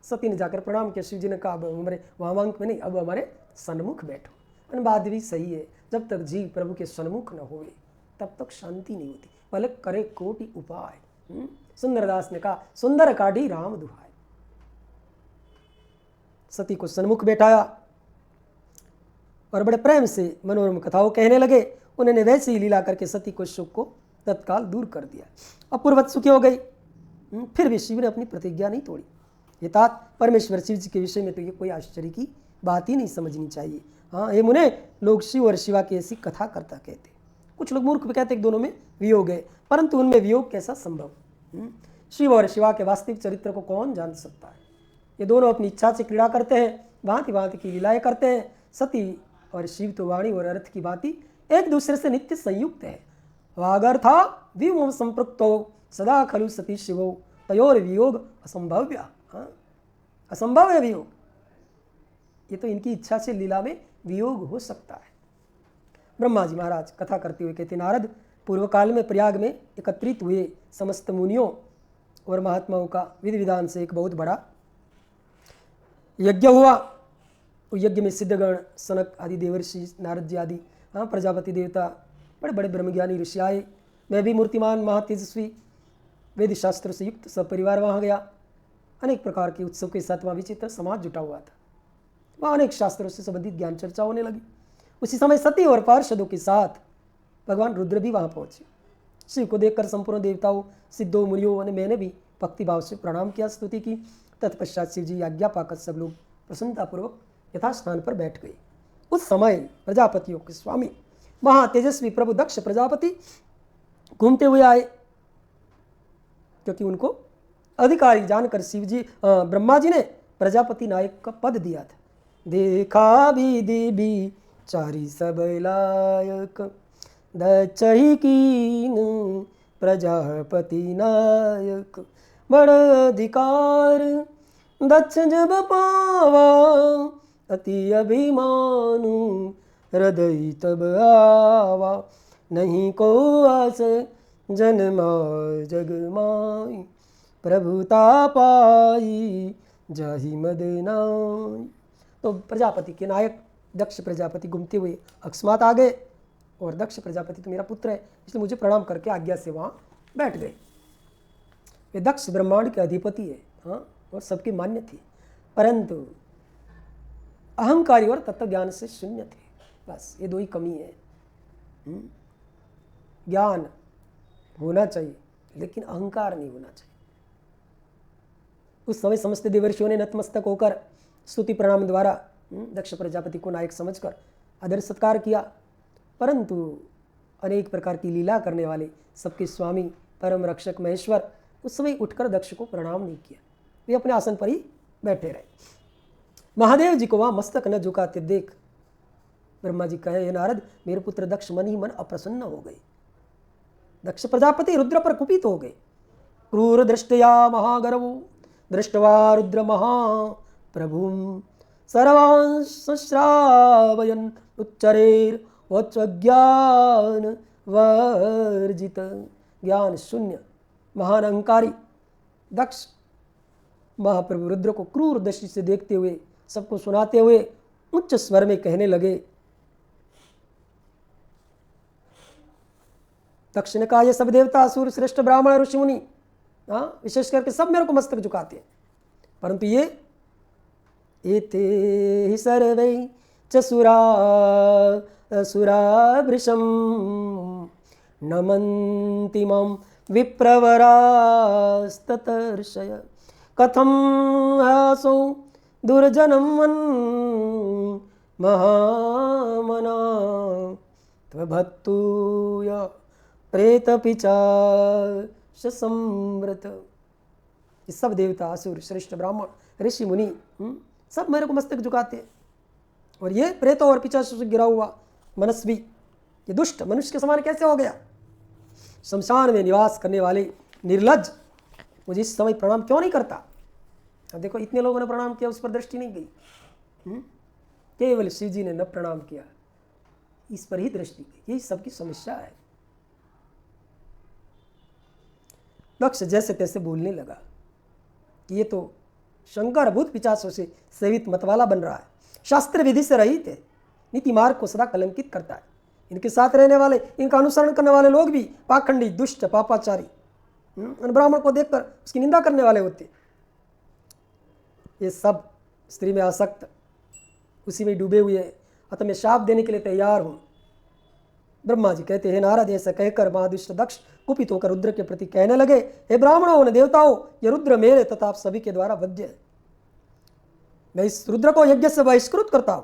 Speaker 1: सती ने जाकर प्रणाम किया। शिव जी ने कहा अब हमारे वामांक में नहीं, अब हमारे सन्मुख बैठो। बात भी सही है, जब तक जीव प्रभु के सन्मुख न होवे तब तक शांति नहीं होती, भले करे कोटि उपाय। सुंदरदास ने कहा सुंदर काढ़ी राम दुहाय। सती को सन्मुख बैठाया और बड़े प्रेम से मनोरम कथाओं कहने लगे। उन्होंने वैसे ही लीला करके सती को शोक को तत्काल दूर कर दिया। अपूर्वत सुखी हो गई। फिर भी शिव ने अपनी प्रतिज्ञा नहीं तोड़ी। ये तात परमेश्वर शिव जी के विषय में तो ये कोई आश्चर्य की बात ही नहीं समझनी चाहिए। हाँ हे मुने, लोग शिव और शिवा की ऐसी कथा करता कहते। कुछ लोग मूर्ख भी कहते दोनों में वियोग है, परंतु उनमें वियोग कैसा संभव? शिव और शिवा के वास्तविक चरित्र को कौन जान सकता है? ये दोनों अपनी इच्छा से क्रीड़ा करते हैं, भांति भांति की लीलाएं करते हैं। सती और शिव तो वाणी और अर्थ की भांति एक दूसरे से नित्य संयुक्त है। वागर था विमोह संपृक्तो सदा खलु सती शिवो, तयोर वियोग असंभव्य। हाँ, असंभव है वियोग। ये तो इनकी इच्छा से लीला में वियोग हो सकता है। ब्रह्मा जी महाराज कथा करते हुए कहते, नारद पूर्व काल में प्रयाग में एकत्रित हुए समस्त मुनियों और महात्माओं का विधि विधान से एक बहुत बड़ा यज्ञ हुआ। यज्ञ में सिद्धगण, सनक आदि देवर्षि, नारद जी आदि, हाँ प्रजापति देवता, बड़े बड़े ब्रह्मज्ञानी ऋषि आए। मैं भी मूर्तिमान महातेजस्वी वेद शास्त्र से युक्त सब परिवार वहाँ गया। अनेक प्रकार के उत्सव के साथ वहाँ विचित्र समाज जुटा हुआ था। वहाँ अनेक शास्त्रों से संबंधित ज्ञान चर्चा होने लगी। उसी समय सती और पार्षदों के साथ भगवान रुद्र भी वहाँ पहुँचे। शिव को देखकर संपूर्ण देवताओं, सिद्धों, मुनियों ने मैंने भी भक्तिभाव से प्रणाम किया, स्तुति की। तत्पश्चात शिव जी आज्ञा पाकर सब लोग प्रसन्नतापूर्वक यथास्थान पर बैठ गए। उस समय प्रजापतियों के स्वामी महातेजस्वी प्रभु दक्ष प्रजापति घूमते हुए आए, क्योंकि उनको अधिकारी जानकर शिव जी ब्रह्मा जी ने प्रजापति नायक का पद दिया था। देखा भी देवी चारी सब लायक, दचही कीन प्रजापति नायक, बड़ अधिकार दक्ष जब पावा, अति अभिमानु हृदय तब आवा, नहीं को आस जन्मा जग माई, प्रभुता पाई जाहि मद नाई। तो प्रजापति के नायक दक्ष प्रजापति घूमते हुए अकस्मात आ गए और दक्ष प्रजापति तो मेरा पुत्र है, इसलिए मुझे प्रणाम करके आज्ञा से वहाँ बैठ गए। ये दक्ष ब्रह्मांड के अधिपति है, हाँ, और सबके मान्य थे, परंतु अहंकारी और तत्व ज्ञान से शून्य थे। बस ये दो ही कमी है। ज्ञान होना चाहिए लेकिन अहंकार नहीं होना चाहिए। उस समय समस्त देवर्षियों ने नतमस्तक होकर स्तुति प्रणाम द्वारा दक्ष प्रजापति को नायक समझकर आदर सत्कार किया, परंतु अनेक प्रकार की लीला करने वाले सबके स्वामी परम रक्षक महेश्वर उस समय उठकर दक्ष को प्रणाम नहीं किया। वे अपने आसन पर ही बैठे रहे। महादेव जी को वहाँ मस्तक न झुकाते देख ब्रह्मा जी कहे, नारद मेरे पुत्र दक्ष मन ही मन अप्रसन्न हो गए। दक्ष प्रजापति रुद्र पर कुपित हो गए। क्रूर दृष्टया महागर्वो दृष्टवा रुद्र महाप्रभुं, सर्वांश्रावयन् उच्चरेर वज्ञान वर्जित। ज्ञान शून्य महान अहंकारी दक्ष महाप्रभु रुद्र को क्रूर दृष्टि से देखते हुए, सबको सुनाते हुए उच्च स्वर में कहने लगे। दक्ष ने कहा, ये सब देवता असुर श्रेष्ठ ब्राह्मण ऋषि मुनि हाँ, विशेष करके सब मेरे को मस्तक झुकाते हैं, परंतु ये एते हि सर्वे च सुरा सुराभृशं नमन्ति मां विप्रवरास्ततर्षय कथं आसौ दुर्जनं वन् महामना त्वभत्तूय प्रेतपिचाश संवृत। ये सब देवता, असुर, श्रेष्ठ ब्राह्मण, ऋषि मुनि सब मेरे को मस्तक झुकाते हैं। और ये प्रेतों और पिशाचों से गिरा हुआ मनस्वी, ये दुष्ट मनुष्य के समान कैसे हो गया? शमशान में निवास करने वाले निर्लज्ज मुझे इस समय प्रणाम क्यों नहीं करता? अब देखो, इतने लोगों ने प्रणाम किया, उस पर दृष्टि नहीं गई। केवल शिव जी ने न प्रणाम किया, इस पर ही दृष्टि गई। यही सबकी समस्या है। दक्ष जैसे तैसे बोलने लगा कि ये तो शंकर भूत पिचासों से सेवित मतवाला बन रहा है, शास्त्र विधि से रहित है, नीति मार्ग को सदा कलंकित करता है। इनके साथ रहने वाले, इनका अनुसरण करने वाले लोग भी पाखंडी, दुष्ट, पापाचारी, ब्राह्मण को देखकर उसकी निंदा करने वाले होते। ये सब स्त्री में आसक्त, उसी में डूबे हुए, अतः मैं शाप देने के लिए तैयार हूं। ब्रह्मा जी कहते हैं, नारद ऐसा कहकर महादुष्ट दक्ष कुपित होकर रुद्र के प्रति कहने लगे, हे ब्राह्मणों, देवताओं, ये रुद्र मेरे तथा आप सभी के द्वारा वध्य है। मैं इस रुद्र को यज्ञ से बहिष्कृत करता हूं।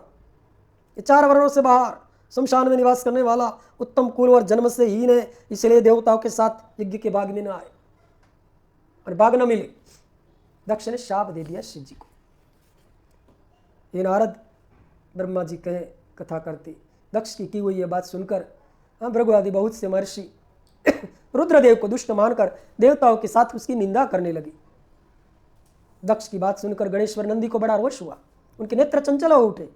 Speaker 1: ये 4 वर्णों से बाहर, शमशान में निवास करने वाला, उत्तम कुल और जन्म से हीन है, इसलिए देवताओं के साथ यज्ञ के भाग में न आए और भाग न मिले। दक्ष ने शाप दे दिया शिव जी को। ये नारद ब्रह्मा जी कहे कथा करते, दक्ष की हुई ये बात सुनकर भृगु आदि बहुत से महर्षि रुद्रदेव को दुष्ट मानकर देवताओं के साथ उसकी निंदा करने लगी। दक्ष की बात सुनकर गणेश्वर नंदी को बड़ा रोष हुआ, उनके नेत्र चंचल हो उठे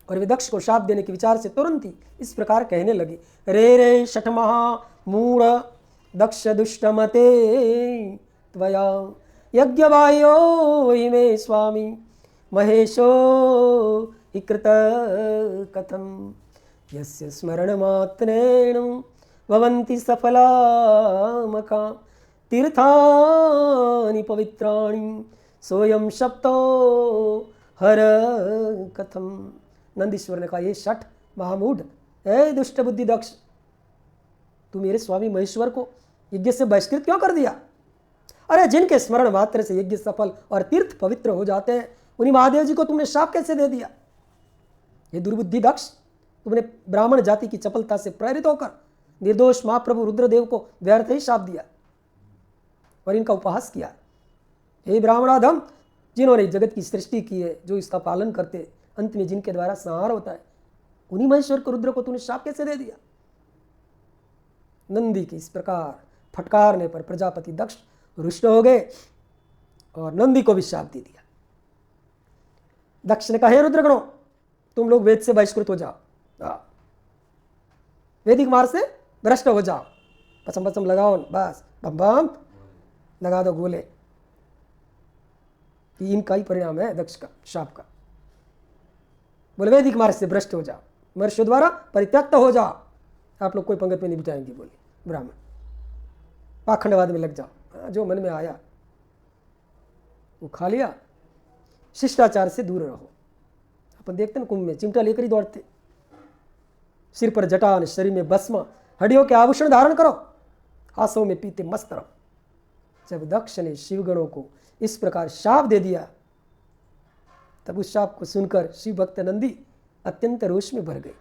Speaker 1: और वे दक्ष को शाप देने के विचार से तुरंत ही इस प्रकार कहने लगे, रे रे शठ महा मूढ़ दक्ष दुष्टमते त्वया यज्ञवायो हि मे स्वामी महेशो हि कृत कथम यस्य स्मरण मात्रेण भवन्ति सफला मका तीर्थानि पवित्राणि सोयम शप्तो हर कथम। नंदीश्वर ने कहा, ये शठ महामूढ़, हे दुष्ट बुद्धि दक्ष, तू मेरे स्वामी महेश्वर को यज्ञ से बहिष्कृत क्यों कर दिया? अरे जिनके स्मरण मात्र से यज्ञ सफल और तीर्थ पवित्र हो जाते हैं, उन्हीं महादेव जी को तुमने शाप कैसे दे दिया? ये दुर्बुद्धि दक्ष, तुमने ब्राह्मण जाति की चपलता से प्रेरित होकर निर्दोष महाप्रभु रुद्रदेव को व्यर्थ ही शाप दिया और इनका उपहास किया। हे ब्राह्मणाधम, जिन्होंने जगत की सृष्टि की है, जो इसका पालन करते, अंत में जिनके द्वारा संहार होता है, उन्हीं महेश्वर को रुद्र को तूने शाप कैसे दे दिया? नंदी के इस प्रकार फटकारने पर प्रजापति दक्ष रुष्ट हो गए और नंदी को भी शाप दे दिया। दक्ष ने कहा, हे रुद्रगणों, तुम लोग वेद से बहिष्कृत हो जाओ, वैदिक मार्ग से भ्रष्ट हो जाओ, पचम पचम लगाओ, बस बम बम लगा दो गोले। इनका ही परिणाम है दक्ष का शाप का। बोले वैदिक मार्ग से भ्रष्ट हो जाओ, मनुष्य द्वारा परित्यक्त हो जाओ। आप लोग कोई पंगत में नहीं बिठाएंगे, बोले ब्राह्मण, पाखंडवाद में लग जाओ, जो मन में आया वो खा लिया, शिष्टाचार से दूर रहो। अपन देखते ना कुंभ में चिमटा लेकर ही दौड़ते, सिर पर जटान, शरीर में भस्म, हड्डियों के आभूषण धारण करो, हाथों में पीते मस्त रहो। जब दक्ष ने शिवगणों को इस प्रकार शाप दे दिया, तब उस शाप को सुनकर शिव भक्त नंदी अत्यंत रोष में भर गए।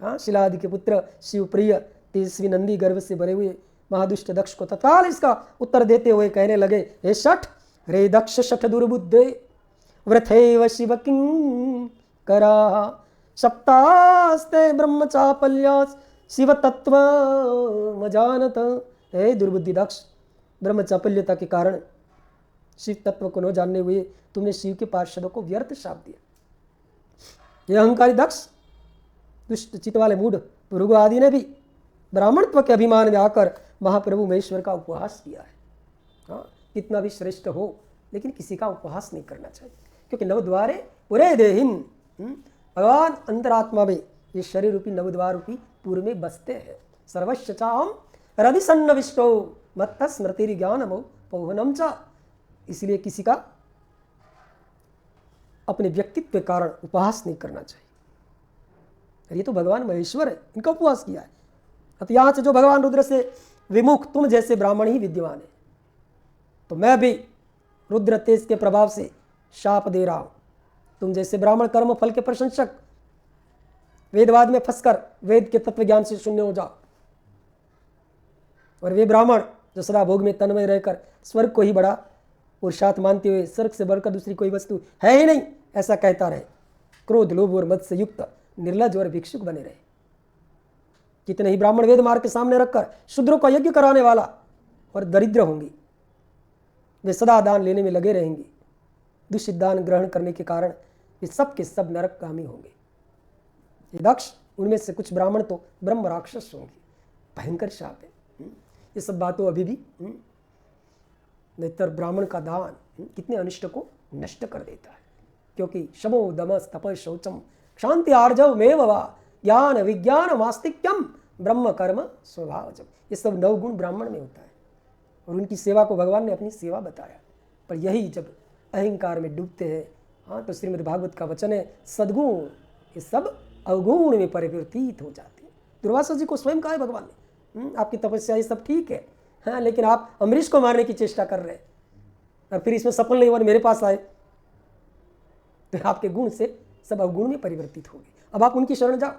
Speaker 1: हाँ, शिलादि के पुत्र शिवप्रिय तेजस्वी नंदी गर्व से भरे हुए महादुष्ट दक्ष को तत्काल इसका उत्तर देते हुए कहने लगे, हे शठ, रे दक्ष शठ दुर्बुद्धे व्रथैव शिव किं करा सप्तास्ते ब्रह्म चापल्यास शिव तत्व मजानत। हे दुर्बुद्धि दक्ष, ब्रह्म चापल्यता के कारण शिव तत्व को न जानने हुए तुमने शिव के पार्षदों को व्यर्थ शाप दिया। यह अहंकारी दक्ष, दुष्ट चित्त वाले मूढ़ भृगु आदि ने भी ब्राह्मणत्व के अभिमान में आकर महाप्रभु महेश्वर का उपहास किया है। हाँ, कितना भी श्रेष्ठ हो, लेकिन किसी का उपहास नहीं करना चाहिए, क्योंकि नवद्वारे पुरे देहिन, भगवान अंतरात्मा में ये शरीर रूपी नवद्वार रूपी पूर्व में बसते हैं। सर्वश्च चाहम हृदि सन्नविष्टो मत्त स्मृति ज्ञानमो पौहनम च, इसलिए किसी का अपने व्यक्तित्व के कारण उपहास नहीं करना चाहिए। ये तो भगवान महेश्वर है, इनका उपवास किया है। अब यहाँ से जो भगवान रुद्र से विमुख तुम जैसे ब्राह्मण ही विद्यमान है, तो मैं भी रुद्र तेज के प्रभाव से शाप दे रहा हूं। तुम जैसे ब्राह्मण कर्म फल के प्रशंसक वेदवाद में फंसकर वेद के तत्व ज्ञान से शून्य हो जाओ, और वे ब्राह्मण जो सदा भोग में तन्मय रहकर स्वर्ग को ही बड़ा पुरुषार्थ मानते हुए स्वर्ग से बढ़कर दूसरी कोई वस्तु है ही नहीं ऐसा कहता रहे, क्रोध लोभ और मद से युक्त निर्लज और भिक्षुक बने रहे। कितने ही ब्राह्मण वेद मार्ग के सामने रखकर शूद्रों का यज्ञ कराने वाला और दरिद्र होंगे, वे सदा दान लेने में लगे रहेंगे। दूषित दान ग्रहण करने के कारण वे सब के सब नरकगामी होंगे। ये दक्ष, उनमें से कुछ ब्राह्मण तो ब्रह्म राक्षस होंगे। भयंकर शाप है। ये सब बातों अभी भी नेतर ब्राह्मण का दान कितने अनिष्ट को नष्ट कर देता है, क्योंकि शमो दमस तप शौचम शांति आर्जव मेव वा ज्ञान विज्ञान मास्तिक्यम ब्रह्म कर्म स्वभावजम। ये सब नवगुण ब्राह्मण में होता है, और उनकी सेवा को भगवान ने अपनी सेवा बताया। पर यही जब अहंकार में डूबते हैं, हाँ, तो श्रीमद् भागवत का वचन है सद्गुण ये सब अवगुण में परिवर्तित हो जाते हैं। दुर्वासा जी को स्वयं कहा है भगवान ने, आपकी तपस्या ये सब ठीक है, हाँ, लेकिन आप अमरीश को मारने की चेष्टा कर रहे हैं और फिर इसमें सफल नहीं हुआ, मेरे पास आए, तो आपके गुण से सब अवगुण में परिवर्तित हो गए। अब आप उनकी शरण जाओ।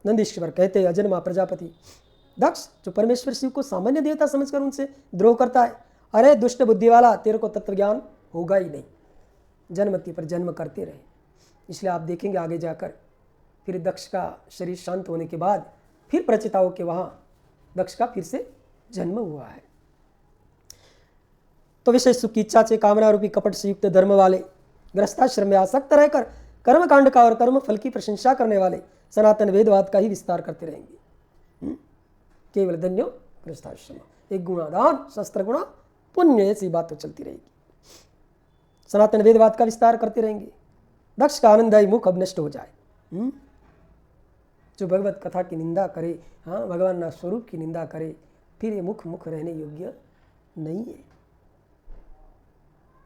Speaker 1: नंदीश्वर कहते हैं अजन्मा प्रजापति दक्ष जो परमेश्वर शिव को सामान्य देवता समझकर उनसे द्रोह करता है, अरे दुष्ट बुद्धि वाला, तेरे को तत्व ज्ञान होगा ही नहीं, जन्मति पर जन्म करते रहे। इसलिए आप देखेंगे आगे जाकर फिर दक्ष का शरीर शांत होने के बाद फिर प्रचिताओं के वहां दक्ष का फिर से जन्म हुआ है। तो विशेष सुख की इच्छा से कामना रूपी कपट से युक्त धर्म वाले गृहस्थाश्रम में आसक्त रहकर कर्मकांड का और कर्म फल की प्रशंसा करने वाले सनातन वेदवाद का ही विस्तार करते रहेंगे। केवल धन्यो गृहस्थाश्रम, एक गुणादान शस्त्र गुणा पुण्य, ऐसी बात तो चलती रहेगी। सनातन वेदवाद का विस्तार करते रहेंगे। दक्ष का आनंददायी मुख अब नष्ट हो जाए। जो भगवत कथा की निंदा करे, हाँ, भगवान ना स्वरूप की निंदा करे, फिर ये मुख रहने योग्य नहीं है।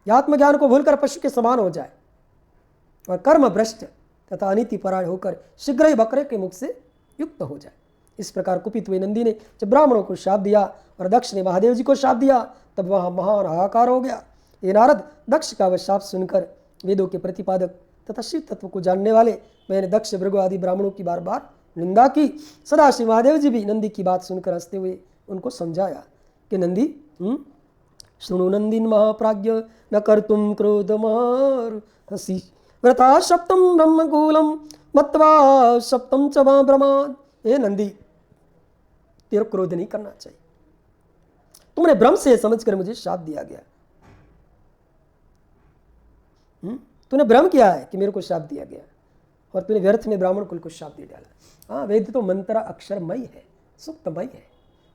Speaker 1: आत्मज्ञान को भूलकर पशु के समान हो जाए और कर्म भ्रष्ट तथा अनीति परायण होकर शीघ्र ही बकरे के मुख से युक्त हो जाए। इस प्रकार कुपित हुए नंदी ने जब ब्राह्मणों को शाप दिया और दक्ष ने महादेव जी को शाप दिया, तब वहां महान हाहाकार हो गया। ये नारद दक्ष का वह शाप सुनकर वेदों के प्रतिपादक तथा शिव तत्व को जानने वाले मैंने दक्ष भृगु आदि ब्राह्मणों की बार बार निंदा की। सदाशिव महादेव जी भी नंदी की बात सुनकर हंसते हुए उनको समझाया कि नंदी, शृणु नंदिन महाप्राज्ञ न कर्तुम क्रोध हसी व्रता सप्तम ब्रह्मकूलम मत्वा सप्तम च ब्रह्माद। हे नंदी, तेरे क्रोध नहीं करना चाहिए। तुमने भ्रम से समझकर मुझे शाप दिया गया। तूने भ्रम किया है कि मेरे को शाप दिया गया, और तूने व्यर्थ में ब्राह्मण कुल को शाप दे डाला। हाँ, वेद तो मंत्र अक्षरमय है, सूक्तमय है।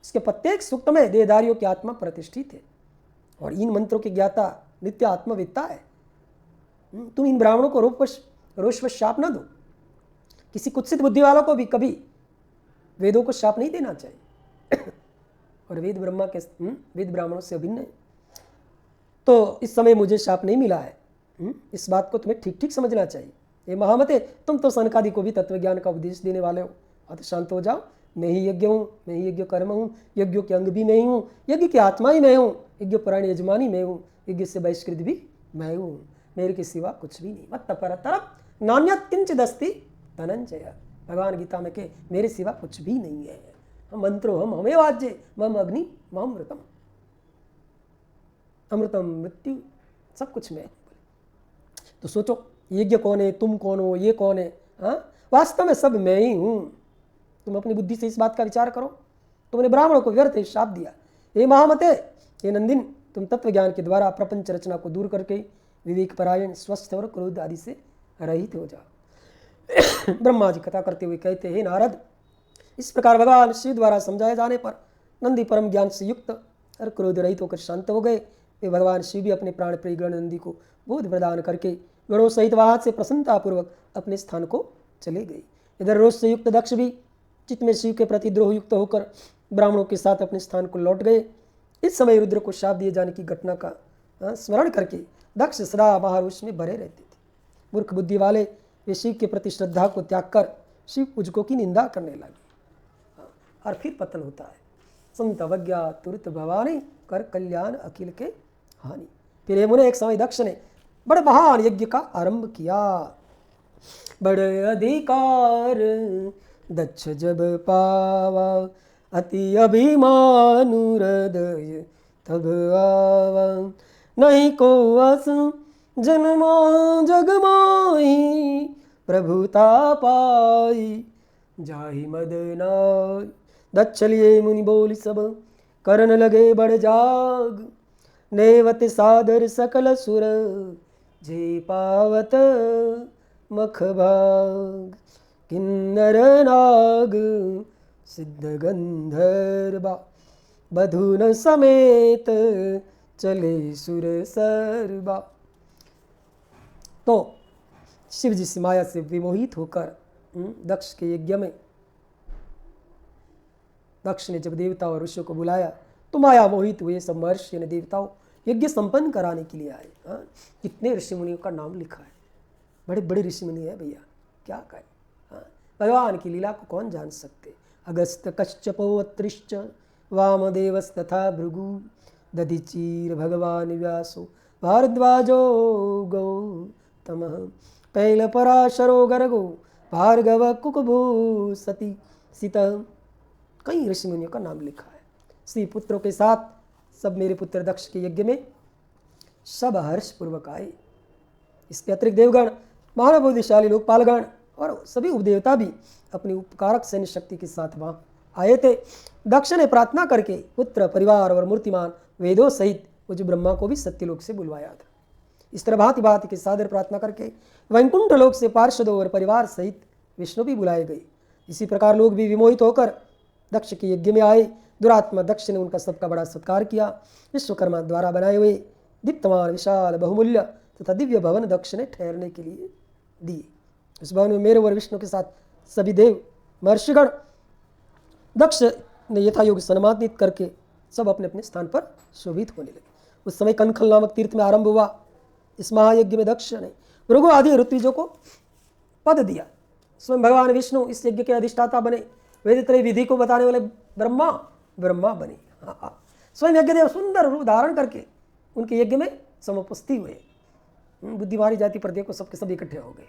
Speaker 1: इसके प्रत्येक सूक्त में देहधारियों की आत्मा प्रतिष्ठित है, और इन मंत्रों के ज्ञाता नित्य आत्मवेत्ता है। तुम इन ब्राह्मणों को रोषवश शाप ना दो। किसी कुत्सित बुद्धि वालों को भी कभी वेदों को शाप नहीं देना चाहिए। और वेद ब्राह्मणों से अभिन्न है। तो इस समय मुझे शाप नहीं मिला है, इस बात को तुम्हें ठीक ठीक समझना चाहिए। ये महामते, तुम तो सनकादि को भी तत्वज्ञान का उपदेश देने वाले हो। अतः शांत हो जाओ। मैं ही यज्ञ हूँ, मैं ही यज्ञ कर्म हूँ, यज्ञों के अंग भी मैं ही हूँ, यज्ञ की आत्मा ही मैं हूँ, यज्ञ पुराण यजमानी मैं हूँ, यज्ञ से बहिष्कृत भी मैं हूँ, मेरे के सिवा कुछ भी नहीं। मत पर तरफ नान्यत किंचिदस्ति धनंजय। भगवान गीता में के मेरे सिवा कुछ भी नहीं है। हम मंत्रो हम हमें वाज्य मम अग्नि मम अमृतम, अमृतम मृत्यु सब कुछ मैं। तो सोचो, यज्ञ कौन है, तुम कौन हो, ये कौन है? हाँ, वास्तव में सब मैं ही हूँ। तुम अपनी बुद्धि से इस बात का विचार करो। तुमने ब्राह्मणों को व्यर्थ शाप दिया। हे महामते, हे नंदिन, तुम तत्व ज्ञान के द्वारा प्रपंच रचना को दूर करके विवेक परायण, स्वस्थ और क्रोध आदि से रहित हो जाओ। ब्रह्मा जी कथा करते हुए कहते हैं, हे नारद, इस प्रकार भगवान शिव द्वारा समझाए जाने पर नंदी परम ज्ञान से युक्त और क्रोध रहित होकर शांत हो गए। वे भगवान शिव भी अपने प्राण प्रिय गण नंदी को बोध प्रदान करके गणों सहित वहां से प्रसन्नतापूर्वक अपने स्थान को चले गए। इधर रोष से युक्त दक्ष भी चित्त में शिव के प्रति द्रोह युक्त होकर ब्राह्मणों के साथ अपने स्थान को लौट गए। इस समय रुद्र को शाप दिए जाने की घटना का स्मरण करके दक्ष सदा महारोष में भरे रहते थे। मूर्ख बुद्धि वाले वे शिव के प्रति श्रद्धा को त्याग कर शिव पूजकों की निंदा करने लगे और फिर पतन होता है। संत अवज्ञा तुरत भवानी कर कल्याण अखिल के हानि। फिर यमुने एक समय दक्ष ने बड़े महान यज्ञ का आरंभ किया। बड़े अधिकार दक्ष जब पावा अति अभिमानु हृदय तब आवा। नहीं को अस जन्मा जग माही प्रभुता पाई जाहि मद नाई। दक्ष लिए मुनि बोली सब करन लगे बड़ जाग। नेवत सादर सकल सुर जे पावत मख भाग। किन्नर नाग सिद्ध गंधर्वा बधुन समेत चले सुर सर्वा। तो शिव जी से माया से विमोहित होकर दक्ष के यज्ञ में दक्ष ने जब देवताओं और ऋषियों को बुलाया तो माया मोहित हुए सब महर्षि ने देवताओं यज्ञ संपन्न कराने के लिए आए। कितने ऋषि मुनियों का नाम लिखा है, बड़े बड़े ऋषि मुनि है भैया, क्या कहें। भगवान की लीला को कौन जान सकते। अगस्त कश्यपो अत्रिश्च वामदेवस्तथा भृगु दधिचीर भगवान व्यासो भारद्वाजो गौतमः पैल पराशरो गर्गो भार्गव कुकभू सती सीता। कई ऋषि मुनियों का नाम लिखा है। श्री पुत्रों के साथ सब मेरे पुत्र दक्ष के यज्ञ में सब हर्ष पूर्वक आए। इसके अतिरिक्त देवगण, महाबोधिशाली लोकपालगण और सभी उपदेवता भी अपनी उपकारक सैन्य शक्ति के साथ वहाँ आए थे। दक्ष ने प्रार्थना करके पुत्र, परिवार और मूर्तिमान वेदों सहित उस ब्रह्मा को भी सत्यलोक से बुलवाया था। इस तरह भांति भांति के सादर प्रार्थना करके वैकुंठ लोक से पार्षदों और परिवार सहित विष्णु भी बुलाए गए। इसी प्रकार लोग भी विमोहित होकर दक्ष के यज्ञ में आए। दुरात्मा दक्ष ने उनका सबका बड़ा सत्कार किया। विश्वकर्मा द्वारा बनाए हुए दीप्तमान विशाल बहुमूल्य तथा दिव्य भवन दक्ष ने ठहरने के लिए दिए। उस भवन में मेरे और विष्णु के साथ सभी देव महर्षिगण दक्ष ने यथायोग्य सम्मानित करके सब अपने अपने स्थान पर शोभित होने लगे। उस समय कनखल नामक तीर्थ में आरंभ हुआ। इस महायज्ञ में दक्ष ने भृगु आदि ऋत्विजों को पद दिया। स्वयं भगवान विष्णु इस यज्ञ के अधिष्ठाता बने। वेदत्रय विधि को बताने वाले ब्रह्मा बने। स्वयं यज्ञदेव सुंदर रूप धारण करके उनके यज्ञ में समुपस्थित हुए। बुद्धिमानी जाति पर देखो सबके सब इकट्ठे हो गए।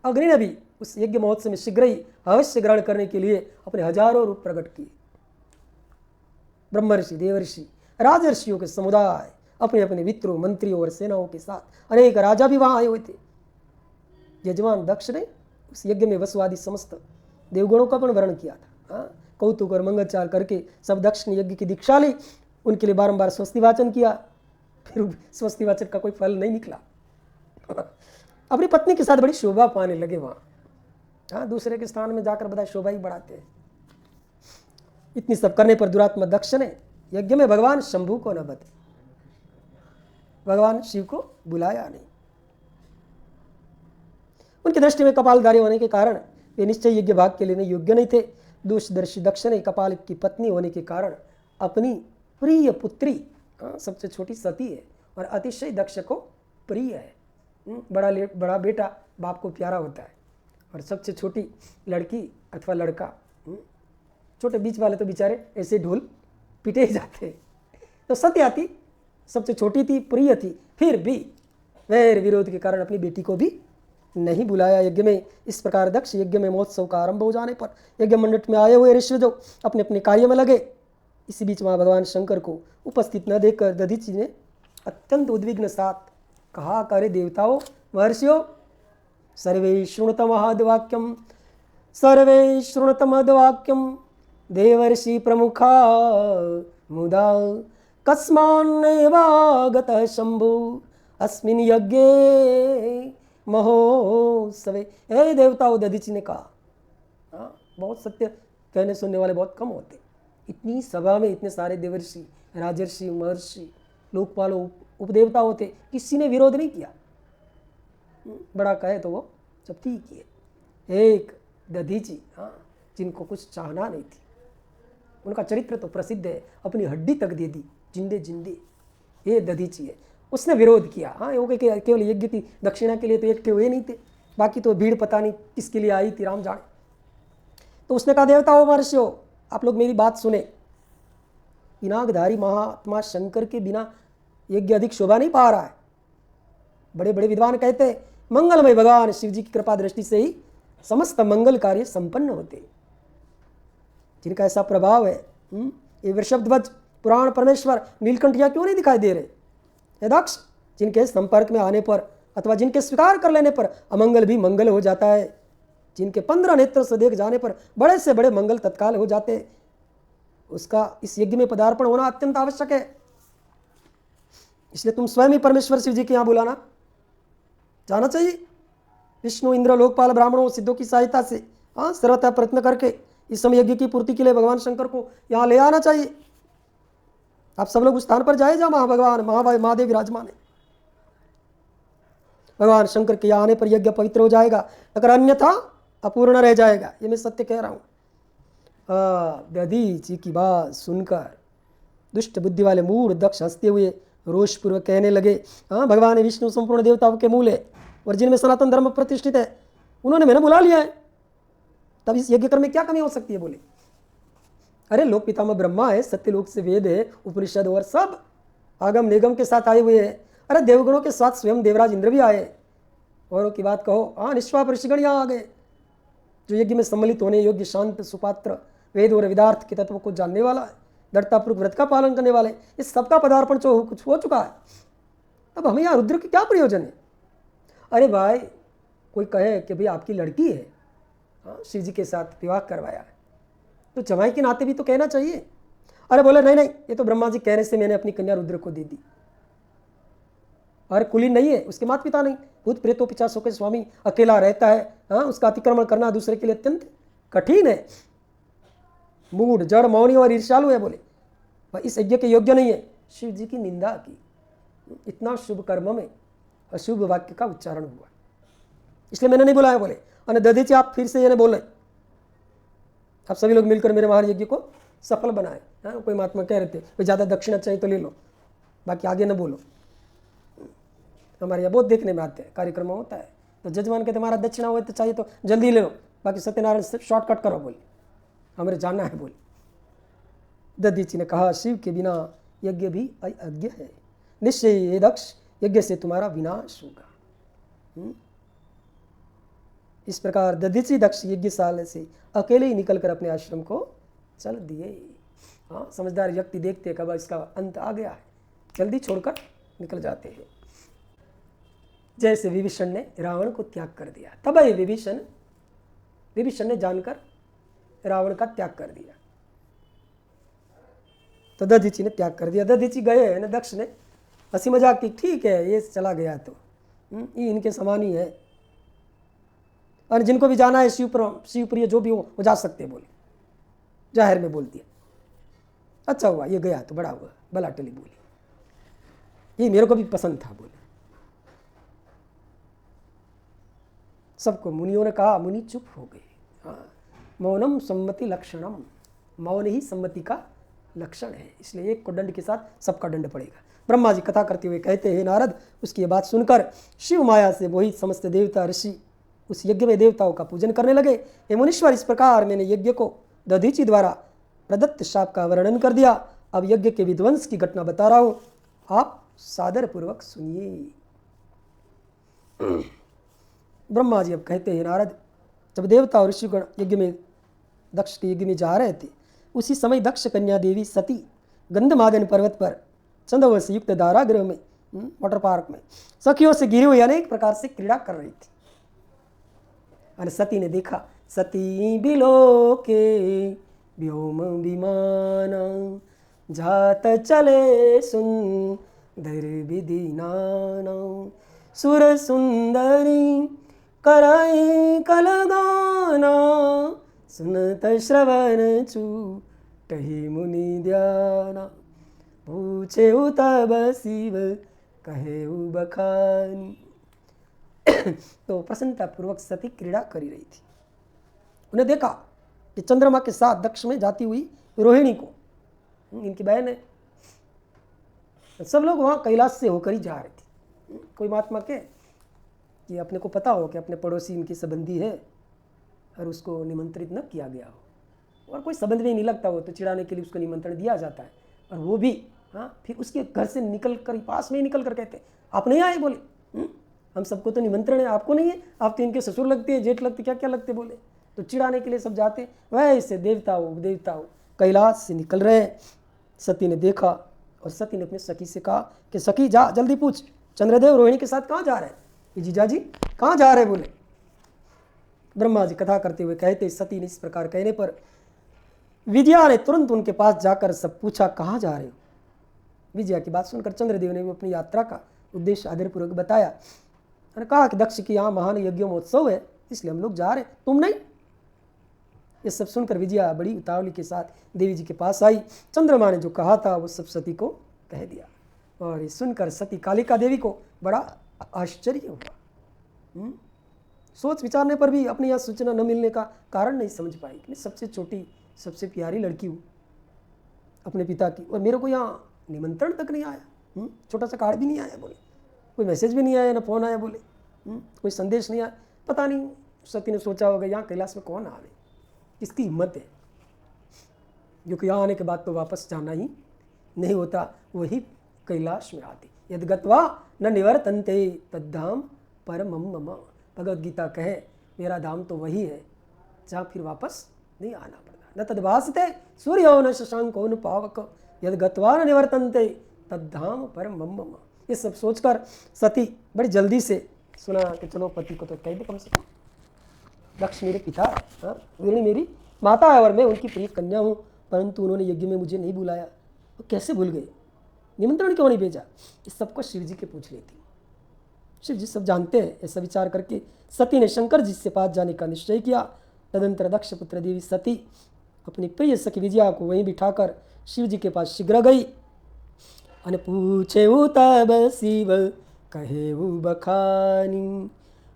Speaker 1: अग्नि ने भी उस यज्ञ महोत्सव में शीघ्र ही अवश्य ग्रहण करने के लिए अपने हजारों रूप प्रकट किए। ब्रह्मर्षि, देवर्षि, राजर्षियों के समुदाय अपने अपने मित्रों, मंत्रियों और सेनाओं के साथ अनेक राजा भी वहां आए हुए थे। यजमान दक्ष ने उस यज्ञ में वसुआदि समस्त देवगणों का पण वर्ण किया था। कौतुक और मंगलचार करके सब दक्ष ने यज्ञ की दीक्षा ली। उनके लिए बारंबार स्वस्ति वाचन किया। फिर स्वस्ति वाचन का कोई फल नहीं निकला। अपनी पत्नी के साथ बड़ी शोभा पाने लगे वहाँ। दूसरे के स्थान में जाकर बता शोभा ही बढ़ाते हैं। इतनी सब करने पर दुरात्मा दक्ष ने यज्ञ में भगवान शंभु को न बते, भगवान शिव को बुलाया नहीं। उनकी दृष्टि में कपालधारी होने के कारण वे निश्चय यज्ञ भाग के लिए योग्य नहीं थे। दूरदर्शी दक्ष ने कपाल की पत्नी होने के कारण अपनी प्रिय पुत्री, सबसे छोटी सती है और अतिशय दक्ष को प्रिय है। बड़ा बेटा बाप को प्यारा होता है और सबसे छोटी लड़की अथवा लड़का, छोटे बीच वाले तो बेचारे ऐसे ढोल पिटे ही जाते। तो सत्याती सबसे छोटी थी, प्रिय थी, फिर भी वैर विरोध के कारण अपनी बेटी को भी नहीं बुलाया यज्ञ में। इस प्रकार दक्ष यज्ञ में महोत्सव का आरंभ हो जाने पर यज्ञ मंडप में आए हुए ऋषि जो अपने अपने कार्य में लगे। इसी बीच वहाँ भगवान शंकर को उपस्थित न देखकर दधीचि ने अत्यंत उद्विग्न साथ कहा, करे देवताओं, महर्षियों, सर्वे शृणुत महद्वाक्यम, सर्वे शृणुत महद्वाक्यम देवर्षि प्रमुखा मुदा कस्मान्नेवागतः शंभु अस्मिन् यज्ञे महोत्सवे। हे देवताओं, दधीचि ने कहा। बहुत सत्य कहने सुनने वाले बहुत कम होते। इतनी सभा में इतने सारे देवर्षि, राजर्षि, महर्षि, लोकपालों, उपदेवता होते, किसी ने विरोध नहीं किया। बड़ा कहे तो वो सब ठीक ही है। एक दधीची, हाँ, जिनको कुछ चाहना नहीं थी। उनका चरित्र तो प्रसिद्ध है, अपनी हड्डी तक दे दी जिंदे जिंदे, ये दधीची है। उसने विरोध किया, हाँ, वो केवल यज्ञ की दक्षिणा के लिए तो एक हुए नहीं थे, बाकी तो भीड़ पता नहीं किसके लिए आई थी, राम जाने। तो उसने कहा, देवताओं महर्षियों, आप लोग मेरी बात सुने, पिनाकधारी महात्मा शंकर के बिना यज्ञ अधिक शोभा नहीं पा रहा है। बड़े बड़े विद्वान कहते हैं, मंगलमय भगवान शिव जी की कृपा दृष्टि से ही समस्त मंगल कार्य संपन्न होते, जिनका ऐसा प्रभाव है। ये वृषभध्वज पुराण परमेश्वर नीलकंठिया क्यों नहीं दिखाई दे रहे? हे दक्ष, जिनके संपर्क में आने पर अथवा जिनके स्वीकार कर लेने पर अमंगल भी मंगल हो जाता है, जिनके 15 नेत्र से देख जाने पर बड़े से बड़े मंगल तत्काल हो जाते हैं, उसका इस यज्ञ में पदार्पण होना अत्यंत आवश्यक है। इसलिए तुम स्वयं ही परमेश्वर शिव जी के यहाँ बुलाना जाना चाहिए। विष्णु, इंद्र, लोकपाल, ब्राह्मणों, सिद्धों की सहायता से, हाँ, सर्वथा प्रयत्न करके इस समय यज्ञ की पूर्ति के लिए भगवान शंकर को यहाँ ले आना चाहिए। आप सब लोग उस स्थान पर जाए जहाँ भगवान महादेव विराजमान है। भगवान शंकर के यहाँ आने पर यज्ञ पवित्र हो जाएगा, अगर अन्यथा अपूर्ण रह जाएगा। ये मैं सत्य कह रहा हूँ। दधीची की बात सुनकर दुष्ट बुद्धि वाले मूढ़ दक्ष हंसते हुए रोषपूर्वक कहने लगे, हाँ, भगवान विष्णु संपूर्ण देवताओं के मूल है और जिनमें सनातन धर्म प्रतिष्ठित है, उन्होंने मैंने बुला लिया है, तब इस यज्ञ कर्म में क्या कमी हो सकती है? बोले, अरे लोक पितामह ब्रह्मा है, सत्यलोक से वेद है, उपनिषद और सब आगम निगम के साथ आए हुए हैं। अरे देवगणों के साथ स्वयं देवराज इंद्र भी आए। औरों की बात कहो, हाँ, निष्पाप ऋषिगण यहाँ आ गए, जो यज्ञ में सम्मिलित होने योग्य, शांत, सुपात्र, वेद और वेदार्थ के तत्व को जानने वाला है, दृढ़तापूर्वक व्रत का पालन करने वाले, इस सबका पदार्पण जो कुछ हो चुका है, अब हमें यहाँ रुद्र की क्या प्रयोजन है? अरे भाई, कोई कहे कि भाई आपकी लड़की है, हाँ, शिव जी के साथ विवाह करवाया है, तो जमाई के नाते भी तो कहना चाहिए। अरे बोले, नहीं नहीं, ये तो ब्रह्मा जी कहने से मैंने अपनी कन्या रुद्र को दे दी। अरे कुलीन नहीं है, उसके माता पिता नहीं, भूत प्रेतों पिशाचों के स्वामी, अकेला रहता है, हाँ, उसका अतिक्रमण करना दूसरे के लिए अत्यंत कठिन है। मूढ़, जड़, मौनी और ईर्ष्यालु है। बोले, भाई इस यज्ञ के योग्य नहीं है। शिव जी की निंदा की। इतना शुभ कर्म में अशुभ वाक्य का उच्चारण हुआ, इसलिए मैंने नहीं बुलाया। बोले, और दधीची आप फिर से ये नहीं बोले, आप सभी लोग मिलकर मेरे महायज्ञ को सफल बनाए। हाँ, कोई महात्मा कह रहे थे भाई ज़्यादा दक्षिणा चाहिए तो ले लो, बाकी आगे न बोलो। हमारे यहाँ बहुत देखने में आते हैं, कार्यक्रम होता है तो जजमान कहते हमारा दक्षिणा हो तो चाहिए तो जल्दी ले लो, बाकी सत्यनारायण से शॉर्टकट करो। बोले, हमें जाना है। बोले, दधीची ने कहा, शिव के बिना यज्ञ भी अयज्ञ है, निश्चय ये दक्ष यज्ञ से तुम्हारा विनाश होगा। इस प्रकार दधीची दक्ष यज्ञशाला से अकेले ही निकलकर अपने आश्रम को चल दिए। हाँ, समझदार व्यक्ति देखते कब इसका अंत आ गया है, जल्दी छोड़कर निकल जाते हैं। जैसे विभीषण ने रावण को त्याग कर दिया, तब ये विभीषण ने जानकर रावण का त्याग कर दिया, तो दधीची ने त्याग कर दिया। दधीची गए है ना, दक्ष ने हंसी मजाक की, ठीक है ये चला गया तो ये इनके समान ही है, और जिनको भी जाना है शिवप्रिय जो भी हो वो जा सकते हैं। बोले, जाहिर में बोल दिया, अच्छा हुआ ये गया तो बड़ा हुआ, भला टली। बोली, ये मेरे को भी पसंद था। बोले, सबको मुनियों ने कहा, मुनि चुप हो गए। हाँ, मौनम सम्मति लक्षणम, मौन ही सम्मति का लक्षण है, इसलिए एक को दंड के साथ सबका दंड पड़ेगा। ब्रह्मा जी कथा करते हुए कहते हैं, नारद, उसकी ये बात सुनकर शिव माया से मोहित समस्त देवता ऋषि उस यज्ञ में देवताओं का पूजन करने लगे। हे मुनीश्वर, इस प्रकार मैंने यज्ञ को दधीची द्वारा प्रदत्त शाप का वर्णन कर दिया। अब यज्ञ के विध्वंस की घटना बता रहा हूं, आप सादर पूर्वक सुनिए। ब्रह्मा जी अब कहते हैं, नारद, जब देवता और ऋषिगण यज्ञ में दक्ष के यज्ञ में जा रहे थे, उसी समय दक्ष कन्या देवी सती गंधमादन पर्वत पर चंदव से युक्त दारागृह में, वाटर पार्क में सखियों से घिरी हुई अनेक प्रकार से क्रीड़ा कर रही थी। और सती ने देखा, सती बिलो के व्योम विमान जात चले सुंदर विधि नाना, सुर सुंदरी कराई कलगाना, सुनत श्रवण चूटहि मुनि ध्याना, पूछे तब शिव कहे बखानी। तो प्रसन्नता पूर्वक सती क्रीड़ा करी रही थी। उन्हें देखा कि चंद्रमा के साथ दक्ष में जाती हुई रोहिणी को, इनकी बहन है, सब लोग वहाँ कैलाश से होकर ही जा रहे थे। कोई महात्मा के कि अपने को पता हो कि अपने पड़ोसी इनकी संबंधी है और उसको निमंत्रित न किया गया हो, और कोई संबंध में नहीं लगता हो तो चिढ़ाने के लिए उसको निमंत्रण दिया जाता है, और वो भी फिर उसके घर से निकल कर, पास में ही निकल कर कहते आप नहीं आए, बोले हम सबको तो निमंत्रण है, आपको नहीं है, आप तो इनके ससुर लगते हैं, जेठ लगते, क्या क्या लगते, बोले तो चिढ़ाने के लिए सब जाते। वैसे देवता हो कैलाश से निकल रहे। सती ने देखा और सती ने अपने सखी से कहा कि सखी जा जल्दी पूछ, चंद्रदेव रोहिणी के साथ कहाँ जा रहे हैं? जीजा जी कहाँ जा रहे? बोले। ब्रह्मा जी कथा करते हुए कहते, सती ने इस प्रकार कहने पर विजया ने तुरंत उनके पास जाकर सब पूछा, कहाँ जा रहे हो? विजया की बात सुनकर चंद्रदेव ने भी अपनी यात्रा का उद्देश्य आदरपूर्वक बताया और कहा कि दक्ष की यहाँ महान यज्ञ महोत्सव है, इसलिए हम लोग जा रहे, तुम नहीं? ये सब सुनकर विजया बड़ी उतावली के साथ देवी जी के पास आई। चंद्रमा ने जो कहा था वो सब सती को कह दिया, और ये सुनकर सती कालिका देवी को बड़ा आश्चर्य हुआ। सोच विचारने पर भी अपने यहाँ सूचना न मिलने का कारण नहीं समझ पाई। मैं सबसे छोटी सबसे प्यारी लड़की हूँ अपने पिता की, और मेरे को यहाँ निमंत्रण तक नहीं आया, छोटा सा कार्ड भी नहीं आया, बोले कोई मैसेज भी नहीं आया, ना फ़ोन आया, बोले कोई संदेश नहीं आया। पता नहीं सती ने सोचा होगा यहाँ कैलाश में कौन आवे, किसकी हिम्मत है, क्योंकि यहाँ आने के बाद तो वापस जाना ही नहीं होता, वही कैलाश में आते। यद गत्वा न निवर्तन्ते तद्धाम परमं मम। भगवत गीता कहे मेरा धाम तो वही है जहाँ फिर वापस नहीं आना पड़ता। न तद्भासते सूर्यो न शशांको न पावक यद गत्वा न निवर्तन्ते तद्धाम परमं मम। ये सब सोचकर सती बड़ी जल्दी से सुना कि चलो पति को तो कह दे कम से कम, दक्ष मेरे पिता, रोहिणी मेरी माता है और मैं उनकी प्रिय कन्या हूँ, परंतु उन्होंने यज्ञ में मुझे नहीं बुलाया, वो कैसे भूल गए, निमंत्रण क्यों नहीं भेजा? इस सबको शिव जी के पूछ लेती। शिव जी सब जानते हैं। ऐसा विचार करके सती ने शंकर जी से पास जाने का निश्चय किया। तदंतर दक्ष पुत्र देवी सती अपनी प्रिय सखी विजया को वहीं बिठाकर शिव जी के पास शीघ्र गई। अन पूछे तब शिव कहे बखानी,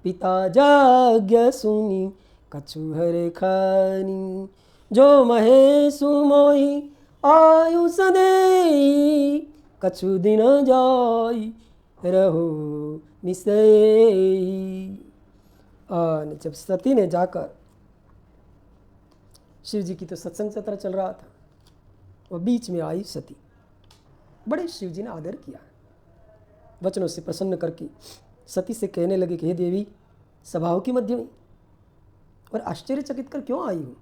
Speaker 1: पिता जाज्ञा सुनी कछुहर खानी, जो महेशु मोहि आयु सदेई, कछु दिन जाई रहो निसई। और जब सती ने जाकर, शिव जी की तो सत्संग सत्र चल रहा था, और बीच में आई सती। बड़े शिव जी ने आदर किया, वचनों से प्रसन्न करके सती से कहने लगे कि हे देवी, सभाओं की मध्य में और आश्चर्यचकित कर क्यों आई हो?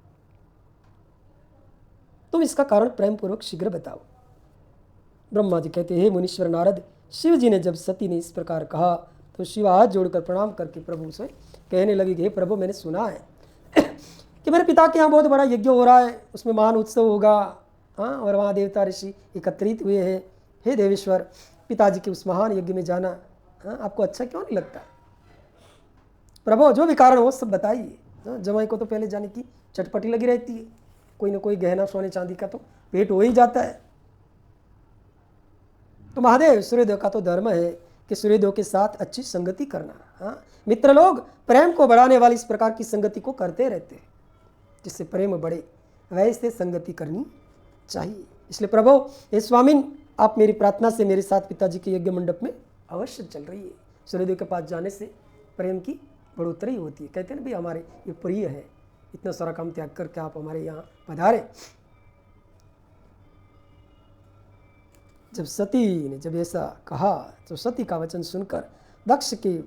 Speaker 1: तुम इसका कारण प्रेम पूर्वक शीघ्र बताओ। ब्रह्मा जी कहते, हे मुनीश्वर नारद, शिव जी ने जब सती ने इस प्रकार कहा तो शिव हाथ जोड़कर प्रणाम करके प्रभु से कहने लगे कि हे प्रभु, मैंने सुना है कि मेरे पिता के यहाँ बहुत बड़ा यज्ञ हो रहा है, उसमें महान उत्सव होगा, और वहाँ देवता ऋषि एकत्रित हुए हैं। हे देवेश्वर, पिताजी के उस महान यज्ञ में जाना आपको अच्छा क्यों नहीं लगता? प्रभु, जो भी कारण हो सब बताइए। जमाई को तो पहले जाने की चटपटी लगी रहती है, कोई ना कोई गहना सोने चांदी का तो पेट हो ही जाता है। तो महादेव, सूर्यदेव का तो धर्म है कि सूर्यदेव के साथ अच्छी संगति करना। मित्र लोग प्रेम को बढ़ाने वाली इस प्रकार की संगति को करते रहते हैं, जिससे प्रेम बढ़े, वैसे संगति करनी चाहिए। इसलिए प्रभु, हे स्वामिन, आप मेरी प्रार्थना से मेरे साथ पिताजी के यज्ञ मंडप में अवश्य चल रही है। सूर्यदेव के पास जाने से प्रेम की बढ़ोतरी होती है। कहते हैं ना भाई, हमारे ये प्रिय है, इतना सारा काम त्याग करके आप हमारे यहाँ पधारे। जब सती ने जब ऐसा कहा तो सती का वचन सुनकर दक्ष के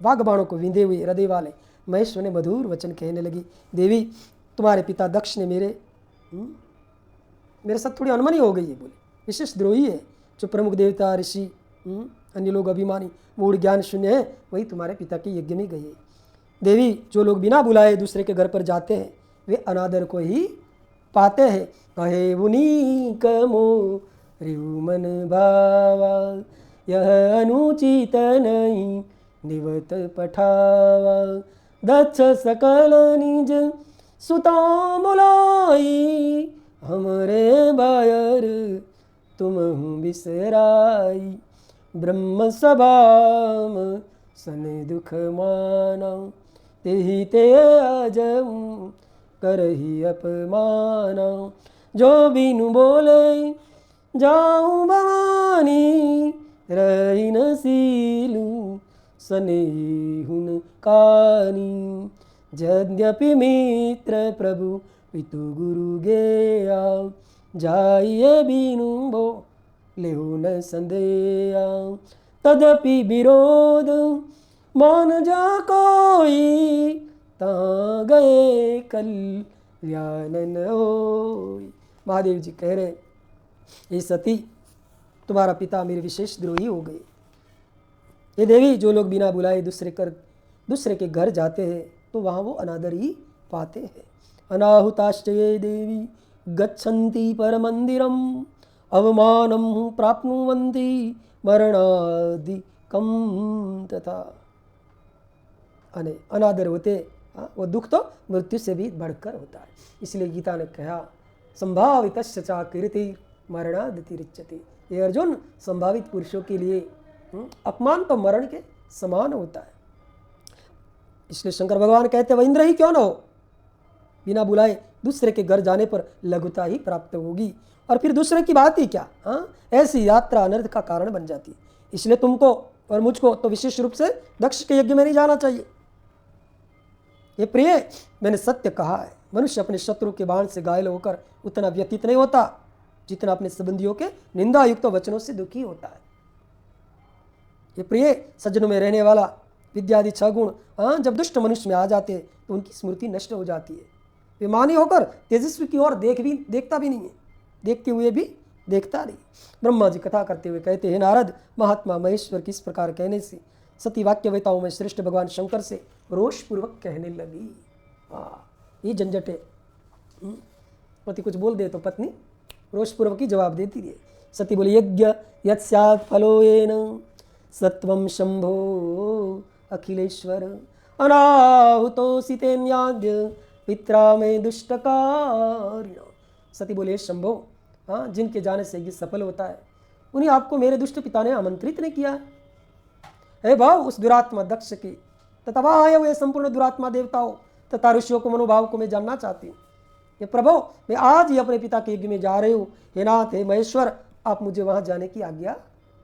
Speaker 1: वागबाणों को विंधे हुए हृदय वाले महेश्वर ने मधुर वचन कहने लगी, देवी, तुम्हारे पिता दक्ष ने मेरे साथ थोड़ी अनमनी हो गई है, बोले विशेष द्रोही है। जो प्रमुख देवता ऋषि अन्य लोग अभिमानी मूढ़ ज्ञान शून्य है, वही तुम्हारे पिता के यज्ञ में गए। देवी, जो लोग बिना बुलाए दूसरे के घर पर जाते हैं वे अनादर को ही पाते हैं। कहे उन्हीं कमो रिमन भावा, यह अनुचित नहीं निवत पठावा। दक्ष सकल निज सुता बुलाई, हमरे बायर तुम बिसराई। ब्रह्म सभाम सन दुख माना, तेहि ते अजम करही अपमाना। जो बिनु बोले जाऊं भवानी, रही न सीलू स्नेहुन कानी। यद्यपि मित्र प्रभु पितु गुरु गेया, जाइए बिनु बो लेहु न संदेया। तदपि विरोध मान जा कोई, ता गए कल्याण न होई। महादेव जी कह रहे, ये सती तुम्हारा पिता मेरे विशेष द्रोही हो गए। ये देवी, जो लोग बिना बुलाए दूसरे के घर जाते हैं तो वहाँ वो अनादर ही पाते हैं। अनाहुताश्च ये देवी गच्छन्ति परमंदिरम, अवमानम प्राप्नुवन्ति मरणादिकम तथा। अनादर होते वो दुख तो मृत्यु से भी बढ़कर होता है। इसलिए गीता ने कहा, संभावितश्च च कीर्ति मरणादितिरिच्यते। ये अर्जुन, संभावित पुरुषों के लिए अपमान तो मरण के समान होता है। इसलिए शंकर भगवान कहते, वह इंद्र ही क्यों ना हो, बिना बुलाए दूसरे के घर जाने पर लघुता ही प्राप्त होगी, और फिर दूसरे की बात ही क्या। ऐसी यात्रा अनर्थ का कारण बन जाती है। इसलिए तुमको और मुझको तो विशेष रूप से दक्ष के यज्ञ में नहीं जाना चाहिए। ये प्रिय, मैंने सत्य कहा है, मनुष्य अपने शत्रु के बाण से घायल होकर उतना व्यतीत नहीं होता जितना अपने संबंधियों के निंदा युक्त वचनों से दुखी होता है। ये प्रिय, सज्जनों में रहने वाला विद्यादि 6 गुण जब दुष्ट मनुष्य में आ जाते हैं तो उनकी स्मृति नष्ट हो जाती है। वे मानी होकर तेजस्वी की ओर देखता भी नहीं है, देखते हुए भी देखता नहीं। ब्रह्मा जी कथा करते हुए कहते हैं, नारद, महात्मा महेश्वर किस प्रकार कहने से सती वाक्यवेताओं में श्रेष्ठ भगवान शंकर से रोषपूर्वक कहने लगी। ये झंझट है। पति कुछ बोल दे तो पत्नी रोषपूर्वक ही जवाब देती है। सती बोली, यज्ञ यत् स्यात् फलो येन सत्वं शंभो अखिलेश्वर, अनाहुतोऽसि तेन्याद्य पित्रा में दुष्टकारिणा। सती बोले, शंभो, जिनके जाने से यज्ञ सफल होता है उन्हें आपको मेरे दुष्ट पिता ने आमंत्रित नहीं किया है। हे भाव, उस दुरात्मा दक्ष की तथा वहाँ हुए संपूर्ण दुरात्मा देवताओं तथा ऋषियों को मनोभाव को मैं जानना चाहती हूँ। ये प्रभु, मैं आज ही अपने पिता के यज्ञ में जा रही हूँ। हे नाथ, हे महेश्वर, आप मुझे वहाँ जाने की आज्ञा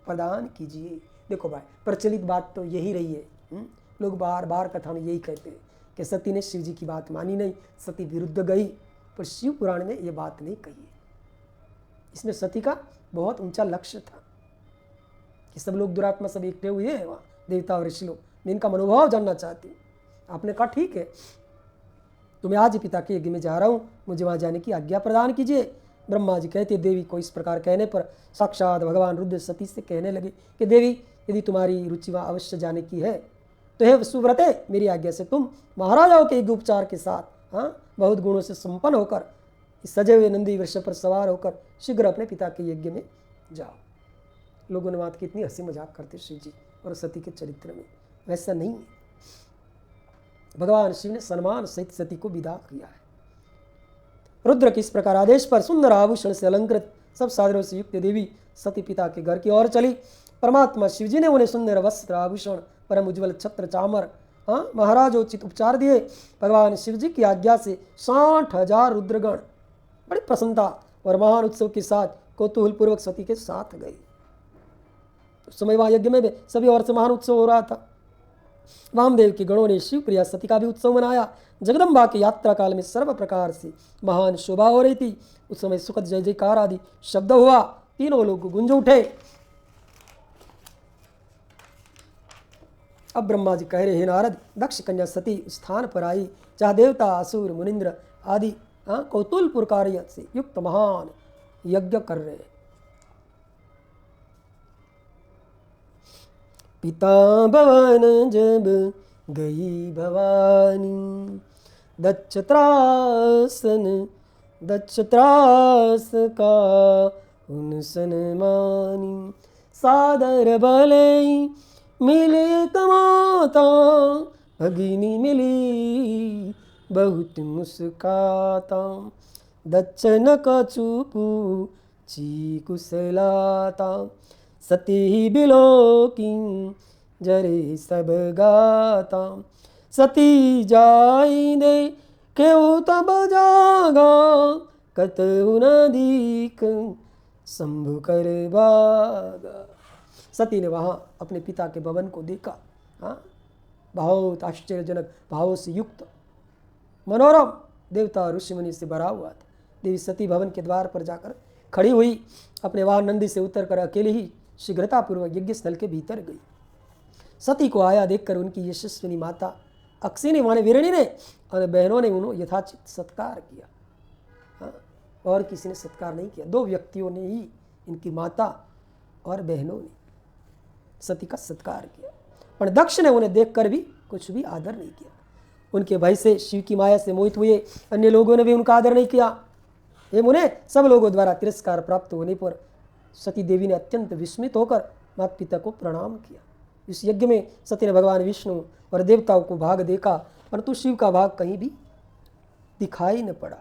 Speaker 1: प्रदान कीजिए। देखो भाई, प्रचलित बात तो यही रही है। लोग बार बार कथा में यही कहते हैं कि सती ने शिव जी की बात मानी नहीं, सती विरुद्ध गई, पर शिव पुराण में ये बात नहीं कही है। इसमें सती का बहुत ऊंचा लक्ष्य था कि सब लोग दुरात्मा सब एकटे हुए हैं वहाँ, देवता और ऋषि लोग। मैं इनका मनोभाव जानना चाहती हूँ। आपने कहा ठीक है, तो मैं आज ही पिता के यज्ञ में जा रहा हूँ, मुझे वहाँ जाने की आज्ञा प्रदान कीजिए। ब्रह्मा जी कहते, देवी को इस प्रकार कहने पर साक्षात भगवान रुद्र सती से कहने लगे कि देवी, यदि तुम्हारी रुचि वहाँ अवश्य जाने की है तो हे सुव्रते, मेरी आज्ञा से तुम महाराजाओं के यज्ञ उपचार के साथ बहुत गुणों से संपन्न होकर इस सजे हुए नंदी वृषभ पर सवार होकर शीघ्र अपने पिता के यज्ञ में जाओ। लोगों ने बात की इतनी हंसी मजाक करते शिव जी और सती के चरित्र में, वैसा नहीं है। भगवान शिव ने सम्मान सहित सती को विदा किया है। रुद्र के इस प्रकार आदेश पर सुंदर आभूषण से अलंकृत सब साधनों से युक्त देवी सती पिता के घर की ओर चली। परमात्मा शिव जी ने उन्हें सुंदर वस्त्र आभूषण परम उज्ज्वल छत्र चामर महाराजोचित उपचार दिए। भगवान शिव जी की आज्ञा से 60,000 रुद्रगण बड़ी प्रसन्नता और महान उत्सव के साथ कौतूहल पूर्वक सती के साथ गए। उस समय वहाँ यज्ञ में भी सभी और से महान उत्सव हो रहा था। वामदेव के गणों ने शिव प्रिया सती का भी उत्सव मनाया। जगदम्बा की यात्रा काल में सर्व प्रकार से महान शोभा हो रही थी। उस समय सुखद जय जयकार आदि शब्द हुआ, तीनों लोग गुंज उठे। अब ब्रह्मा जी कह रहे हैं, नारद, दक्ष कन्या सती स्थान पर आई जहाँ देवता असुर मुनिंद्र आदि कौतूहलपूर्ण कार्य से युक्त महान यज्ञ कर रहे। पिता भवन जब गई भवानी, दक्ष त्रास का उन सनमानी, सादर भले मिले कमाता, भगिनी मिली बहुत मुस्काता, दक्ष न कछु पूछी कुशलाता, सती बिलोकी जरे सब गाता, सती जाई दे केऊ तब जागा कतहु न दीक शंभु कर भागा। सती ने वहाँ अपने पिता के भवन को देखा। हाँ, बहुत आश्चर्यजनक भावों से युक्त मनोरम देवता और ऋषि मुनि से भरा हुआ था। देवी सती भवन के द्वार पर जाकर खड़ी हुई, अपने वाहन नंदी से उतरकर अकेले ही शीघ्रतापूर्वक यज्ञ स्थल के भीतर गई। सती को आया देखकर उनकी यशस्विनी माता अक्षिनी माने वीरणी ने और बहनों ने उन्होंने यथाचित सत्कार किया। हाँ, और किसी ने सत्कार नहीं किया। 2 व्यक्तियों ने ही, इनकी माता और बहनों ने सती का सत्कार किया, पर दक्ष ने उन्हें देखकर भी कुछ भी आदर नहीं किया। उनके भय से, शिव की माया से मोहित हुए अन्य लोगों ने भी उनका आदर नहीं किया। एवं उन्हें सब लोगों द्वारा तिरस्कार प्राप्त होने पर सती देवी ने अत्यंत विस्मित होकर माता पिता को प्रणाम किया। इस यज्ञ में सती ने भगवान विष्णु और देवताओं को भाग देखा, परंतु शिव का भाग कहीं भी दिखाई न पड़ा।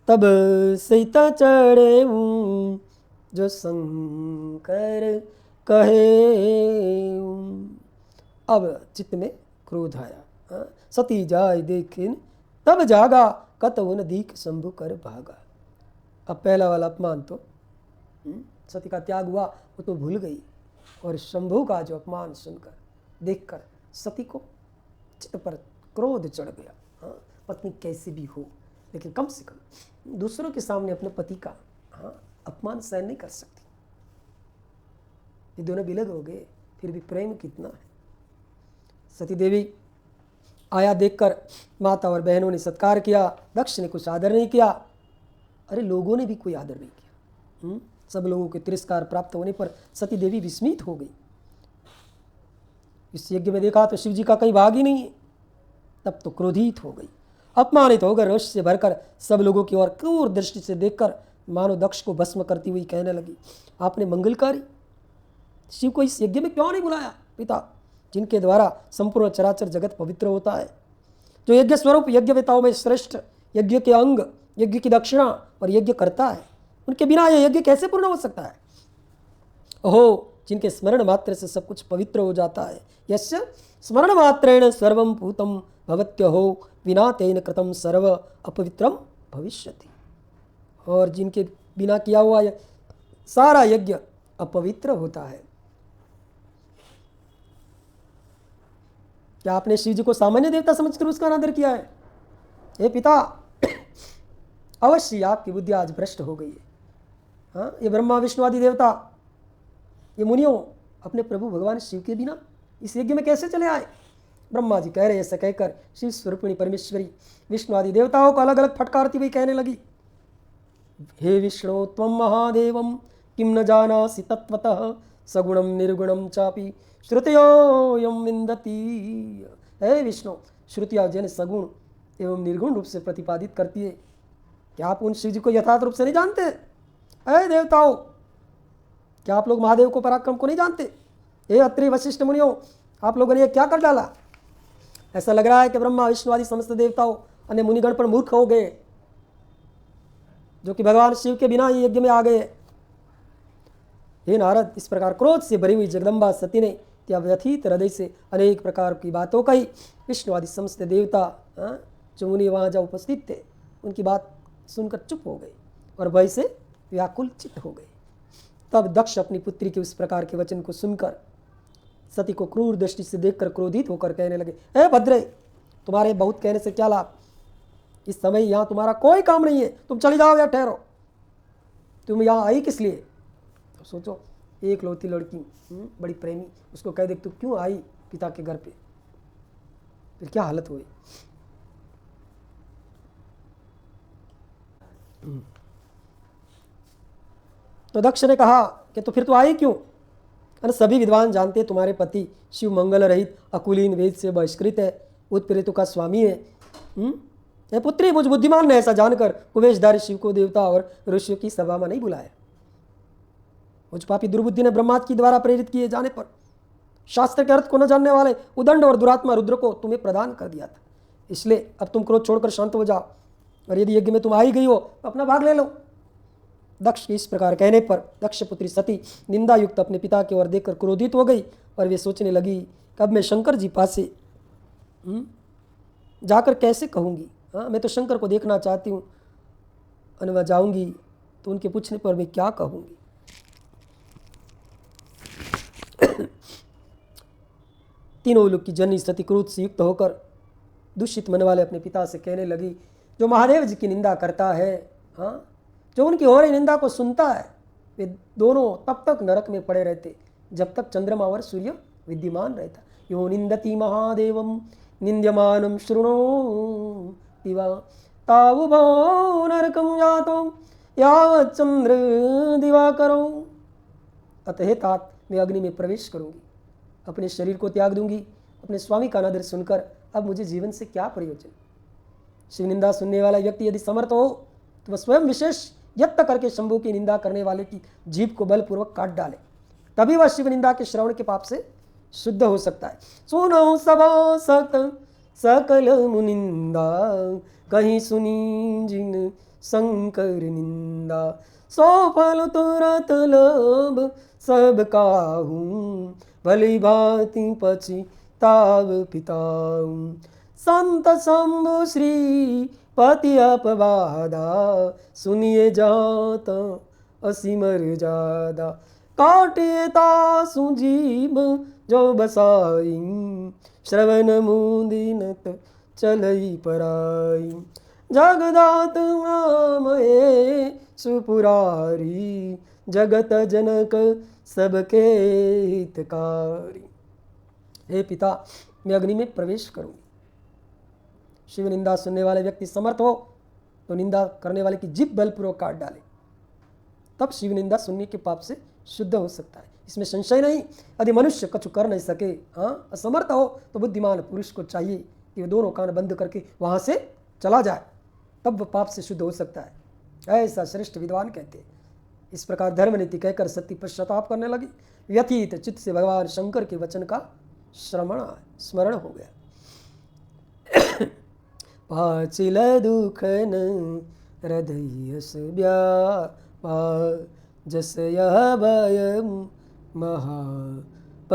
Speaker 1: तब सीता चढ़े जो शंकर कहे। अब चित्त में क्रोध आया। सती जाय देखिन तब जागा कतहु न दीक शंभु कर भागा। अब पहला वाला अपमान तो सती का त्याग हुआ, वो तो भूल गई, और शंभु का जो अपमान सुनकर देखकर सती को चित्त पर क्रोध चढ़ गया। हाँ, पत्नी कैसे भी हो, लेकिन कम से कम दूसरों के सामने अपने पति का अपमान सहन नहीं कर सकती। ये दोनों विलग हो गए, फिर भी प्रेम कितना है। सती देवी आया देखकर माता और बहनों ने सत्कार किया, दक्ष ने कुछ आदर नहीं किया। अरे लोगों ने भी कोई आदर नहीं किया। सब लोगों के तिरस्कार प्राप्त होने पर सती देवी विस्मित हो गई। इस यज्ञ में देखा तो शिव जी का कहीं भाग ही नहीं है। तब तो क्रोधित हो गई, अपमानित होकर रोष से भरकर सब लोगों की ओर क्रूर दृष्टि से देखकर मानो दक्ष को भस्म करती हुई कहने लगी, आपने मंगलकारी शिव को इस यज्ञ में क्यों नहीं बुलाया? पिता, जिनके द्वारा संपूर्ण चराचर जगत पवित्र होता है, जो यज्ञ स्वरूप यज्ञवेताओं में श्रेष्ठ, यज्ञ के अंग, यज्ञ की दक्षिणा और यज्ञ करता है, उनके बिना यह यज्ञ कैसे पूर्ण हो सकता है? ओहो, जिनके स्मरण मात्र से सब कुछ पवित्र हो जाता है। यस्य स्मरण मात्रेण सर्वं भूतं भवत्यहो विना तेन कृतं सर्व अपवित्रम भविष्यति। और जिनके बिना किया हुआ सारा यज्ञ अपवित्र होता है। क्या आपने शिव जी को सामान्य देवता समझकर उसका अनादर किया है? हे पिता, अवश्य आपकी बुद्धि आज भ्रष्ट हो गई है। हाँ, ये ब्रह्मा विष्णु आदि देवता, ये मुनियों अपने प्रभु भगवान शिव के बिना इस यज्ञ में कैसे चले आए? ब्रह्मा जी कह रहे ऐसा कहकर शिव स्वरूपिणी परमेश्वरी विष्णु आदि देवताओं को अलग अलग फटकारती हुई कहने लगी, हे विष्णु त्वं महादेवम किम न जानासि तत्वतः सगुणम निर्गुणम चापि श्रुतियोऽयं विन्दति। हे विष्णु, श्रुतियाँ जिन्हें सगुण एवं निर्गुण रूप से प्रतिपादित करती है, क्या आप उन शिव जी को यथार्थ रूप से नहीं जानते? अरे देवताओं, क्या आप लोग महादेव को पराक्रम को नहीं जानते? हे अत्रि वशिष्ठ मुनियों, आप लोगों ने यह क्या कर डाला? ऐसा लग रहा है कि ब्रह्मा विष्णु आदि समस्त देवताओं अन्य मुनिगण पर मूर्ख हो गए, जो कि भगवान शिव के बिना ही यज्ञ में आ गए। हे नारद, इस प्रकार क्रोध से भरी हुई जगदम्बा सती ने त्या व्यथित हृदय से अनेक प्रकार की बातों कही। विष्णु आदि समस्त देवता जो मुनि वहाँ जब उपस्थित थे, उनकी बात सुनकर चुप हो गए और भय से व्याकुल चित्त हो गए। तब दक्ष अपनी पुत्री के उस प्रकार के वचन को सुनकर सती को क्रूर दृष्टि से देखकर क्रोधित होकर कहने लगे, हे भद्रे, तुम्हारे बहुत कहने से क्या लाभ? इस समय यहाँ तुम्हारा कोई काम नहीं है, तुम चली जाओ या ठहरो। तुम यहाँ आई किस लिए? तो सोचो, एक लौती लड़की बड़ी प्रेमी, उसको कह दे तू क्यों आई पिता के घर पे, फिर क्या हालत हुई। तो दक्ष ने कहा कि तो फिर तू आई क्यों? अरे सभी विद्वान जानते तुम्हारे पति शिव मंगल रहित अकुलीन वेद से बहिष्कृत है, उत्प्रेतों का स्वामी है। पुत्री, मुझ बुद्धिमान ने ऐसा जानकर कुवेशधारी शिव को देवता और ऋषियों की सभा में नहीं बुलाया। मुझ पापी दुर्बुद्धि ने ब्रह्मास्त्र की द्वारा प्रेरित किए जाने पर शास्त्र के अर्थ को न जानने वाले उदंड और दुरात्मा रुद्र को तुम्हें प्रदान कर दिया था। इसलिए अब तुम क्रोध छोड़कर शांत हो जाओ, और यदि यज्ञ में तुम आ ही गई हो तो अपना भाग ले लो। दक्ष के इस प्रकार कहने पर दक्ष पुत्री सती निंदा युक्त अपने पिता की ओर देखकर क्रोधित हो गई और वे सोचने लगी कि अब मैं शंकर जी पासे जाकर कैसे कहूँगी। हाँ, मैं तो शंकर को देखना चाहती हूँ, और वह जाऊँगी तो उनके पूछने पर मैं क्या कहूँगी। तीनों लोग की जननी सती क्रोध से युक्त होकर दूषित मन वाले अपने पिता से कहने लगी, जो महादेव जी की निंदा करता है, हाँ, जो उनकी हो रही निंदा को सुनता है, वे दोनों तब तक नरक में पड़े रहते जब तक चंद्रमा और सूर्य विद्यमान रहता। यो निंदति महादेवम निंद्यमानं शृणोति वा तावुभो नरकं जातो यावत् चंद्र दिवाकरो। अतः तात मैं अग्नि में प्रवेश करूंगी, अपने शरीर को त्याग दूंगी, अपने स्वामी का अनादर सुनकर अब मुझे जीवन से क्या प्रयोजन। शिव निंदा सुनने वाला व्यक्ति यदि समर्थ हो तो वह स्वयं विशेष यत्न करके शंभु की निंदा करने वाले की जीभ को बलपूर्वक काट डाले, तभी वह शिव निंदा के श्रवण के पाप से शुद्ध हो सकता है। सुनो सभासक्त सकल मुनिंदा, कहीं सुनी जिन शंकर निंदा, सो फल तुरत लब सब काहूँ, भली भांति पछिताव पिताऊँ। संत शंभु श्री पति अपवादा, सुनिए जात असीमर जादा, काटिए तासु जीव जो बसाई, श्रवण मुदिनत चलई पराई। जगदात मामये सुपुरारी, जगत जनक सबके हितकारी। हे पिता, मैं अग्नि में प्रवेश करूँगी। शिव निंदा सुनने वाले व्यक्ति समर्थ हो तो निंदा करने वाले की जीभ बलपूर्वक काट डाले, तब शिव निंदा सुनने के पाप से शुद्ध हो सकता है, इसमें संशय नहीं। यदि मनुष्य कछु कर नहीं सके, हाँ, असमर्थ हो, तो बुद्धिमान पुरुष को चाहिए कि वह दोनों कान बंद करके वहाँ से चला जाए, तब वह पाप से शुद्ध हो सकता है। ऐसा श्रेष्ठ विद्वान कहते हैं। इस प्रकार धर्म नीति कहकर सती पश्चाताप करने लगी। व्यथित चित्त से भगवान शंकर के वचन का स्मरण हो गया। पाचिल दुखन हृदय व्यापा, जस यह भय महापरितापा।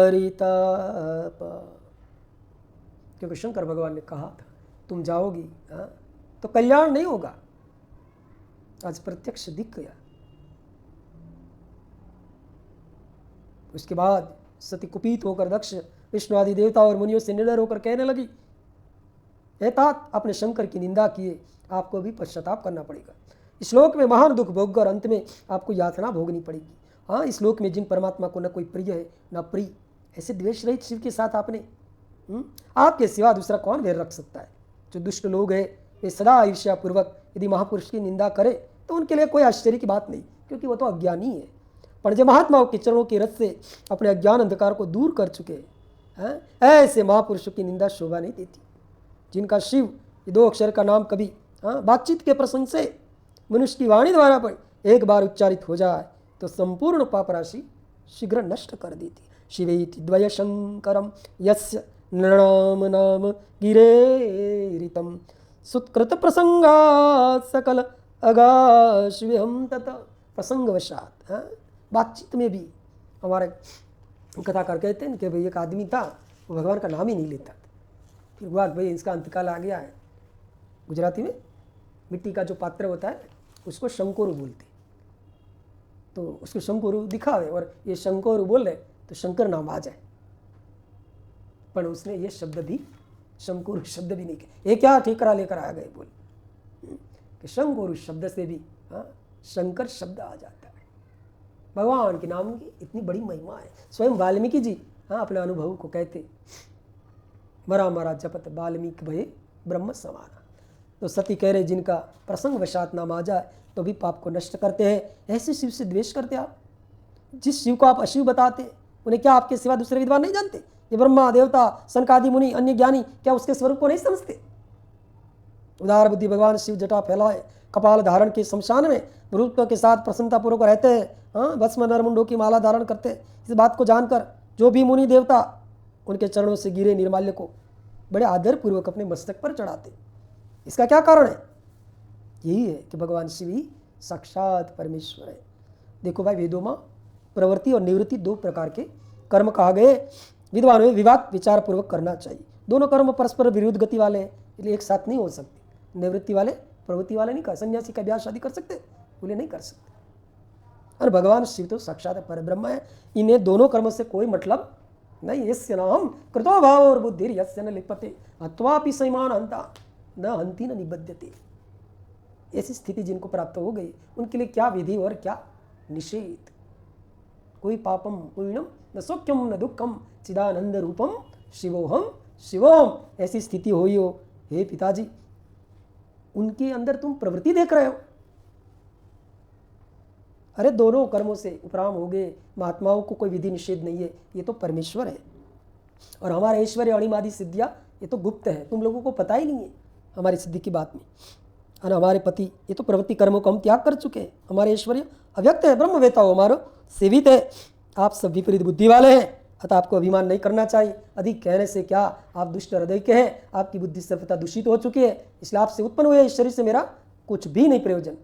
Speaker 1: क्योंकि शंकर भगवान ने कहा था तुम जाओगी, हाँ, तो कल्याण नहीं होगा। आज प्रत्यक्ष दिख गया। उसके बाद सती कुपित होकर दक्ष, विष्णु आदि देवता और मुनियों से निडर होकर कहने लगी, हे तात, आपने शंकर की निंदा किए, आपको भी पश्चाताप करना पड़ेगा। इस श्लोक में महान दुख भोगकर अंत में आपको यातना भोगनी पड़ेगी। हाँ, इस श्लोक में जिन परमात्मा को न कोई प्रिय है न प्रिय, ऐसे द्वेष रहित शिव के साथ आपने आपके सिवा दूसरा कौन वैर रख सकता है। जो दुष्ट लोग हैं वे सदा ईर्ष्यापूर्वक यदि महापुरुष की निंदा करे तो उनके लिए कोई आश्चर्य की बात नहीं, क्योंकि वो तो अज्ञानी है। पर जो महात्माओं के चरणों के रस से अपने अज्ञान अंधकार को दूर कर चुके हैं, ऐसे महापुरुषों की निंदा शोभा नहीं देती। जिनका शिव ये दो अक्षर का नाम कभी बातचीत के प्रसंग से मनुष्य की वाणी द्वारा पर एक बार उच्चारित हो जाए तो संपूर्ण पाप राशि शीघ्र नष्ट कर देती। शिवेति द्वय शंकरम यस्य नृणाम नाम गिरेरितम, सुत्कृत प्रसंगा सकल अगाशिवहम तथा। प्रसंगवशात बातचीत में भी हमारे कथाकार कहते हैं कि भाई एक आदमी था, वो भगवान का नाम ही नहीं लेता था। फिर हुआ भाई इसका अंतकाल आ गया है। गुजराती में मिट्टी का जो पात्र होता है उसको शंकोरु बोलते, तो उसको शंकोरु दिखावे और ये शंकोरु बोल रहे तो शंकर नाम आ जाए। पर उसने ये शब्द भी, शंकोरु शब्द भी नहीं किया। ये क्या ठीकरा लेकर आ गए बोल कि शंकोरु शब्द से भी शंकर शब्द आ जाता है। भगवान के नाम की इतनी बड़ी महिमा है। स्वयं वाल्मीकि जी अपने अनुभव को कहते, मरा मरा जपत वाल्मीकि भये ब्रह्म समाना। तो सती कह रहे जिनका प्रसंग वशात नाम आ जाए तो भी पाप को नष्ट करते हैं। ऐसे शिव से द्वेष करते आप। जिस शिव को आप अशिव बताते उन्हें क्या आपके सिवा दूसरे विद्वान नहीं जानते? ये ब्रह्मा देवता सनकादि मुनि अन्य ज्ञानी क्या उसके स्वरूप को नहीं समझते? उदार बुद्धि भगवान शिव जटा फैलाए कपाल धारण के शमशान में गुरुत्व के साथ प्रसन्नतापूर्वक रहते हैं। भस्म नरमुंडों की माला धारण करते हैं। इस बात को जानकर जो भी मुनि देवता उनके चरणों से गिरे निर्माल्य को बड़े आदरपूर्वक अपने मस्तक पर चढ़ाते। इसका क्या कारण है? यही है कि भगवान शिव ही साक्षात परमेश्वर है। देखो भाई, वेदों में प्रवृत्ति और निवृत्ति दो प्रकार के कर्म कहा गए। विद्वान में विवाद विचार पूर्वक करना चाहिए। दोनों कर्म परस्पर विरुद्ध गति वाले हैं, इसलिए एक साथ नहीं हो सकते। निवृत्ति वाले प्रवृत्ति वाले नहीं कर, सन्यासी का ब्याह शादी कर सकते, बोले नहीं कर सकते। और भगवान शिव तो साक्षात परब्रह्म है, इन्हें दोनों कर्मों से कोई मतलब नहीं। यस्य नाम कृतो भाव और बुद्धि यस्य न लिप्यते अत्वापि सैमान हंता न हंति न निबध्यते। ऐसी स्थिति जिनको प्राप्त हो गई उनके लिए क्या विधि और क्या निषेध। कोई पापम पुण्यम न सौख्यम न दुखम चिदानंद रूपम शिवोहम शिवोहम। ऐसी स्थिति हुई हो, हे पिताजी, उनके अंदर तुम प्रवृत्ति देख रहे हो। अरे दोनों कर्मों से उपराम हो गए, महात्माओं को कोई विधि निषेध नहीं है, ये तो परमेश्वर है। और हमारे ऐश्वर्य अणिमादि सिद्धियाँ ये तो गुप्त है, तुम लोगों को पता ही नहीं है हमारी सिद्धि की बात में। और हमारे पति ये तो प्रवृत्ति कर्मों को हम त्याग कर चुके हैं। हमारे ऐश्वर्य अव्यक्त है, ब्रह्मवेता हो, हमारा सेवित है। आप सब विपरीत बुद्धि वाले हैं, अतः आपको अभिमान नहीं करना चाहिए। अधिक कहने से क्या, आप दुष्ट हृदय के हैं, आपकी बुद्धि सर्वथा दूषित हो चुकी है, इसलिए आपसे उत्पन्न हुए इस शरीर से मेरा कुछ भी नहीं प्रयोजन।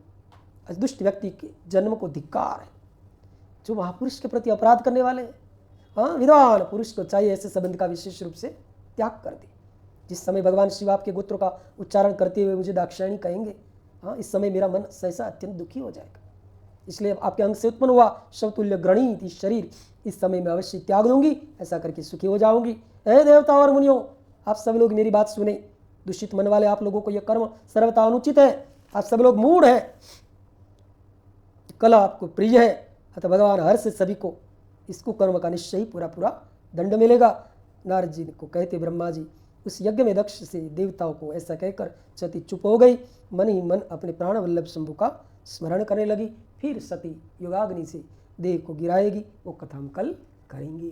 Speaker 1: दुष्ट व्यक्ति के जन्म को धिक्कार है, जो महापुरुष के प्रति अपराध करने वाले हैं। हाँ, विद्वान पुरुष को चाहिए ऐसे संबंध का विशेष रूप से त्याग कर दे। जिस समय भगवान शिव आपके गोत्र का उच्चारण करते हुए मुझे दाक्षायणी कहेंगे, हाँ, इस समय मेरा मन सहसा अत्यंत दुखी हो जाएगा। इसलिए आपके अंग से उत्पन्न हुआ शवतुल्य ग्रणित इस शरीर इस समय मैं अवश्य त्याग दूंगी, ऐसा करके सुखी हो जाऊंगी। हे देवता और मुनियों, आप सब लोग मेरी बात सुने। दूषित मन वाले आप लोगों को यह कर्म सर्वथा अनुचित है। आप सब लोग मूढ़ है, कला आपको प्रिय है, अतः भगवान हर से सभी को इसको कर्म का निश्चय ही पूरा पूरा दंड मिलेगा। नारद जी को कहते ब्रह्मा जी उस यज्ञ में दक्ष से देवताओं को ऐसा कहकर सती चुप हो गई। मन ही मन अपने प्राण वल्लभ शंभु का स्मरण करने लगी। फिर सती योगाग्नि से देह को गिराएगी, वो कथा हम कल करेंगे।